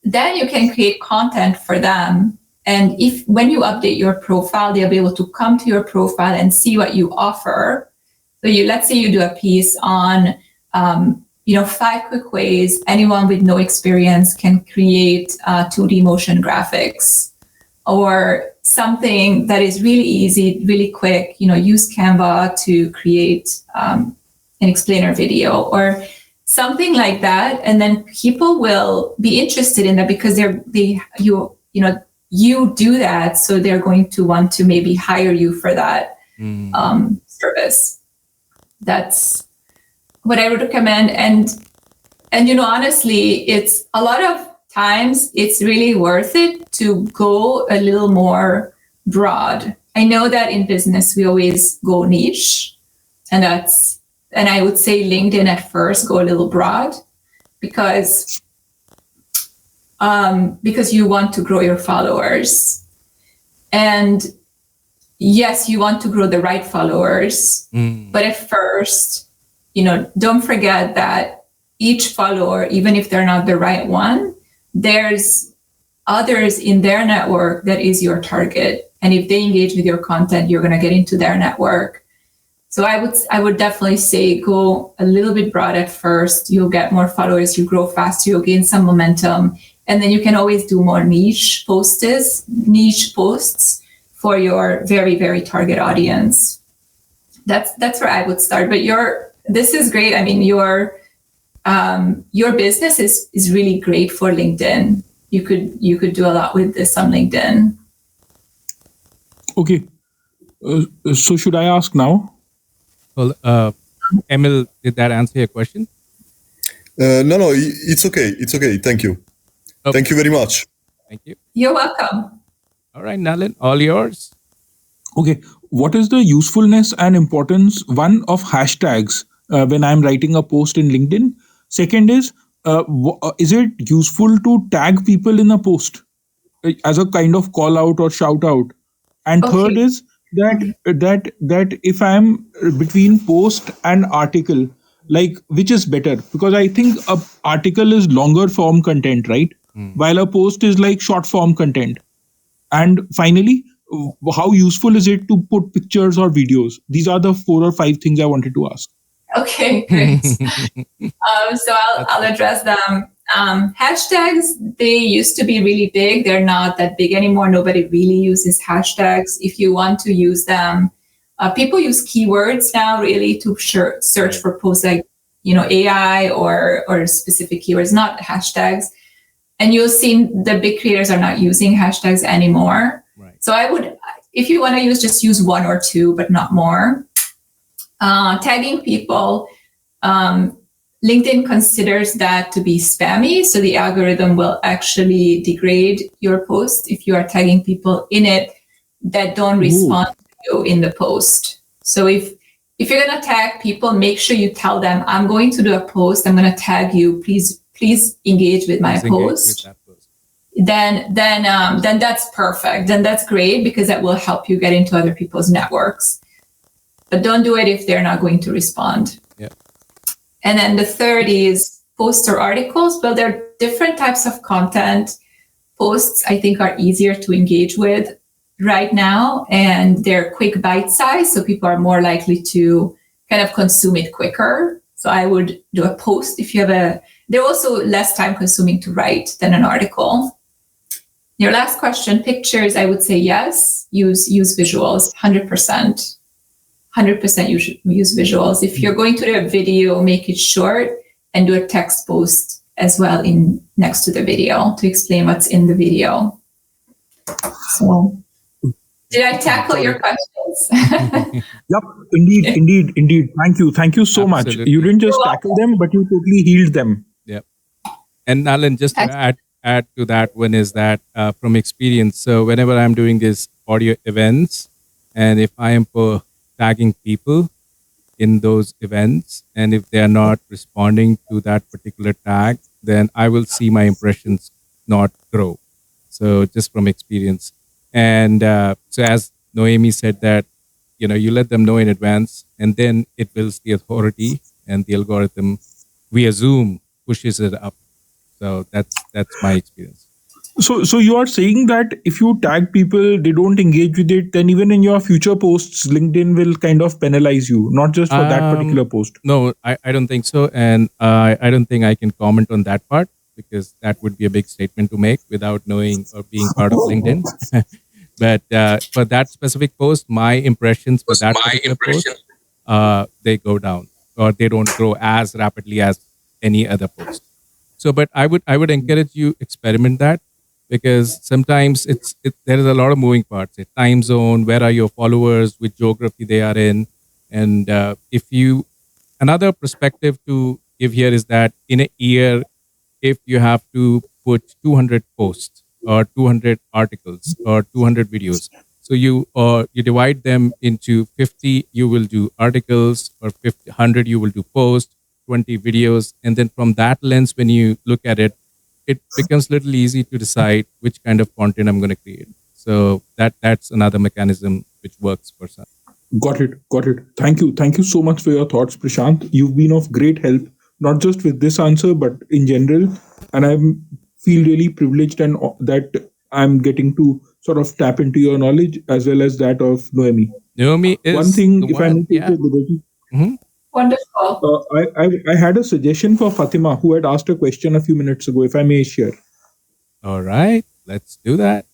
then you can create content for them. And when you update your profile, they'll be able to come to your profile and see what you offer. So let's say you do a piece on, 5 quick ways anyone with no experience can create 2D motion graphics, or something that is really easy, really quick, use Canva to create an explainer video or something like that. And then people will be interested in that because you do that. So they're going to want to maybe hire you for that service. That's what I would recommend. And honestly, it's a lot of times it's really worth it to go a little more broad. I know that in business, we always go niche, and I would say LinkedIn at first, go a little broad because you want to grow your followers. And yes, you want to grow the right followers, but at first, don't forget that each follower, even if they're not the right one, there's others in their network that is your target. And if they engage with your content, you're going to get into their network. So I would definitely say go a little bit broad at first. You'll get more followers, you grow faster, you'll gain some momentum. And then you can always do more niche posts for your very, very target audience. That's where I would start. But this is great. I mean, your business is really great for LinkedIn. You could do a lot with this on LinkedIn. Okay. So should I ask now? Well, Emil, did that answer your question? No, it's okay. It's okay. Thank you. Okay. Thank you very much. Thank you. You're welcome. All right, Nalin, all yours. Okay. What is the usefulness and importance, one, of hashtags when I'm writing a post in LinkedIn? Second is it useful to tag people in a post as a kind of call out or shout out? And third is that if I'm between post and article, like which is better? Because I think a article is longer form content, right? While a post is like short form content. And finally, how useful is it to put pictures or videos? These are the 4 or 5 things I wanted to ask. Okay, great. So I'll address them. Hashtags, they used to be really big. They're not that big anymore. Nobody really uses hashtags. If you want to use them, people use keywords now really to search for posts like, AI or specific keywords, not hashtags. And you'll see the big creators are not using hashtags anymore. Right. So I would, if you want to just use 1 or 2, but not more. Tagging people, LinkedIn considers that to be spammy. So the algorithm will actually degrade your post if you are tagging people in it that don't respond to you in the post. So if you're going to tag people, make sure you tell them, I'm going to do a post. I'm going to tag you. Please engage with my post. Then that's perfect. Then that's great because that will help you get into other people's networks. But don't do it if they're not going to respond. Yeah. And then the third is posts or articles. Well, there are different types of content. Posts, I think, are easier to engage with right now, and they're quick bite size. So people are more likely to kind of consume it quicker. So I would do a post if you have they're also less time consuming to write than an article. Your last question, pictures, I would say yes. Use visuals, 100%. 100% use visuals. If you're going to do a video, make it short and do a text post as well in next to the video to explain what's in the video. So, did I tackle your questions? Yep, indeed. Thank you so much. Absolutely. You didn't just tackle them, but you totally healed them. Yep. And Nalan, just to add to that one is that from experience. So whenever I'm doing these audio events, and if I am tagging people in those events, and if they are not responding to that particular tag, then I will see my impressions not grow. So just from experience. And so as Noemi said that, you let them know in advance, and then it builds the authority, and the algorithm, we assume, pushes it up. So that's my experience. So you are saying that if you tag people, they don't engage with it, then even in your future posts, LinkedIn will kind of penalize you, not just for that particular post. No, I don't think so. And I don't think I can comment on that part, because that would be a big statement to make without knowing or being part of LinkedIn. But for that specific post, my impressions for that particular post, they go down, or they don't grow as rapidly as any other post. So, but I would encourage you experiment that, because sometimes there is a lot of moving parts. A time zone, where are your followers, which geography they are in, and another perspective to give here is that in a year, if you have to put 200 posts or 200 articles or 200 videos, so you divide them into 50, you will do articles, or 100 you will do posts, 20 videos, and then from that lens, when you look at it, it becomes a little easy to decide which kind of content I'm going to create. So that's another mechanism which works for some. Got it. Thank you so much for your thoughts, Prashant. You've been of great help, not just with this answer, but in general. And I feel really privileged and that I'm getting to sort of tap into your knowledge as well as that of Noemi. Noemi is one thing, if one, I may take yeah. liberty. Mm-hmm. Wonderful. I had a suggestion for Fatima, who had asked a question a few minutes ago, if I may share. All right, let's do that.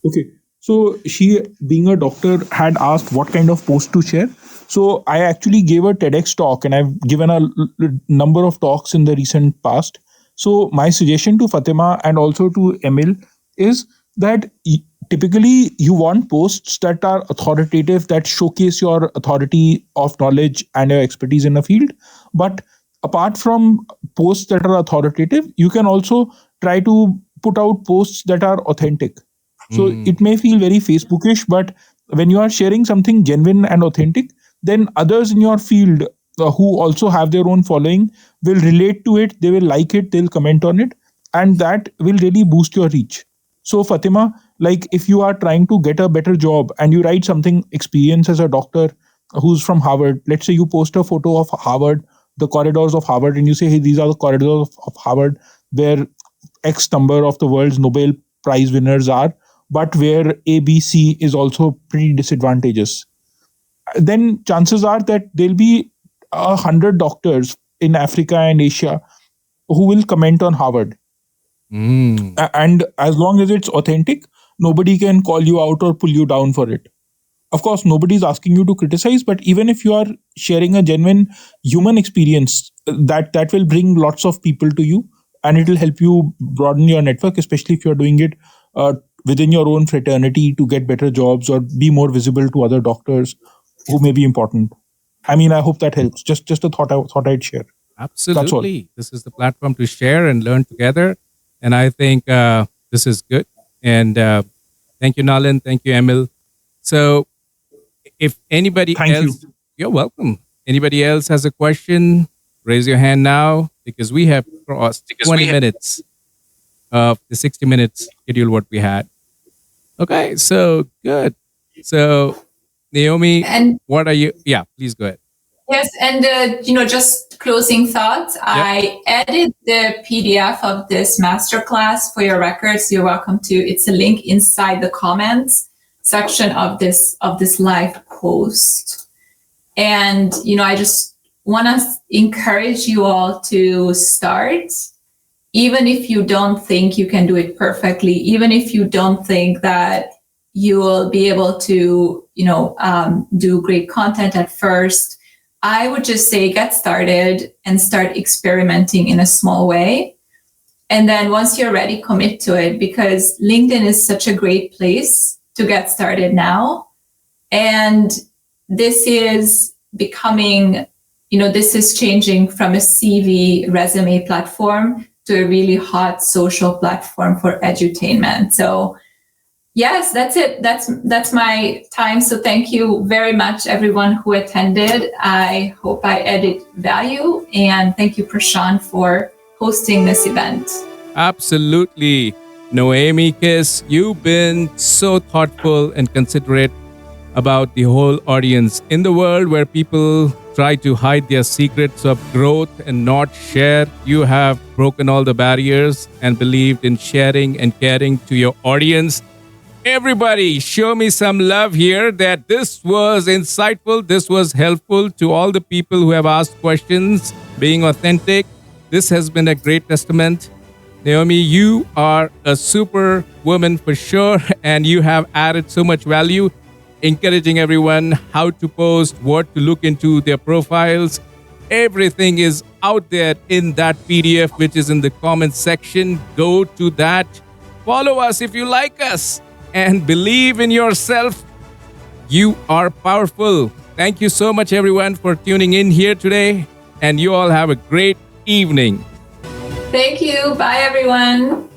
Okay. So she, being a doctor, had asked what kind of post to share. So I actually gave a TEDx talk, and I've given a number of talks in the recent past. So my suggestion to Fatima and also to Emil is that typically you want posts that are authoritative, that showcase your authority of knowledge and your expertise in a field. But apart from posts that are authoritative, you can also try to put out posts that are authentic. So it may feel very Facebookish, but when you are sharing something genuine and authentic, then others in your field who also have their own following will relate to it, they will like it, they'll comment on it, and that will really boost your reach. So Fatima, like if you are trying to get a better job and you write something, experience as a doctor who's from Harvard, let's say you post a photo of Harvard, the corridors of Harvard, and you say, hey, these are the corridors of Harvard where X number of the world's Nobel Prize winners are, but where ABC is also pretty disadvantageous. Then chances are that there'll be 100 doctors in Africa and Asia who will comment on Harvard. And as long as it's authentic, nobody can call you out or pull you down for it. Of course, nobody's asking you to criticize, but even if you are sharing a genuine human experience, that will bring lots of people to you, and it will help you broaden your network, especially if you're doing it within your own fraternity to get better jobs or be more visible to other doctors who may be important. I mean, I hope that helps. Just a thought I'd share. Absolutely. This is the platform to share and learn together. And I think this is good. And thank you, Nalan. Thank you, Emil. So if anybody else, you're welcome. Anybody else has a question, raise your hand now, because we have crossed 20 minutes of the 60 minutes schedule what we had. Okay, so good. So Naomi, what are you? Yeah, please go ahead. Yes, and just closing thoughts. Yep. I added the PDF of this masterclass for your records. You're welcome to. It's a link inside the comments section of this live post. And I just want to encourage you all to start even if you don't think you can do it perfectly, even if you don't think that you will be able to, do great content at first, I would just say get started and start experimenting in a small way. And then once you're ready, commit to it, because LinkedIn is such a great place to get started now. And this is becoming, this is changing from a CV resume platform to a really hot social platform for edutainment. So yes, that's it. That's my time. So thank you very much, everyone who attended. I hope I added value. And thank you, Prashant, for hosting this event. Absolutely. Noemi Kis, you've been so thoughtful and considerate about the whole audience. In the world where people try to hide their secrets of growth and not share, you have broken all the barriers and believed in sharing and caring to your audience. Everybody, show me some love here that this was insightful, this was helpful to all the people who have asked questions, being authentic. This has been a great testament. Noemi, you are a super woman for sure, and you have added so much value, encouraging everyone how to post, what to look into their profiles. Everything is out there in that PDF, which is in the comment section. Go to that. Follow us if you like us, and believe in yourself. You are powerful. Thank you so much, everyone, for tuning in here today, and you all have a great evening. Thank you. Bye, everyone.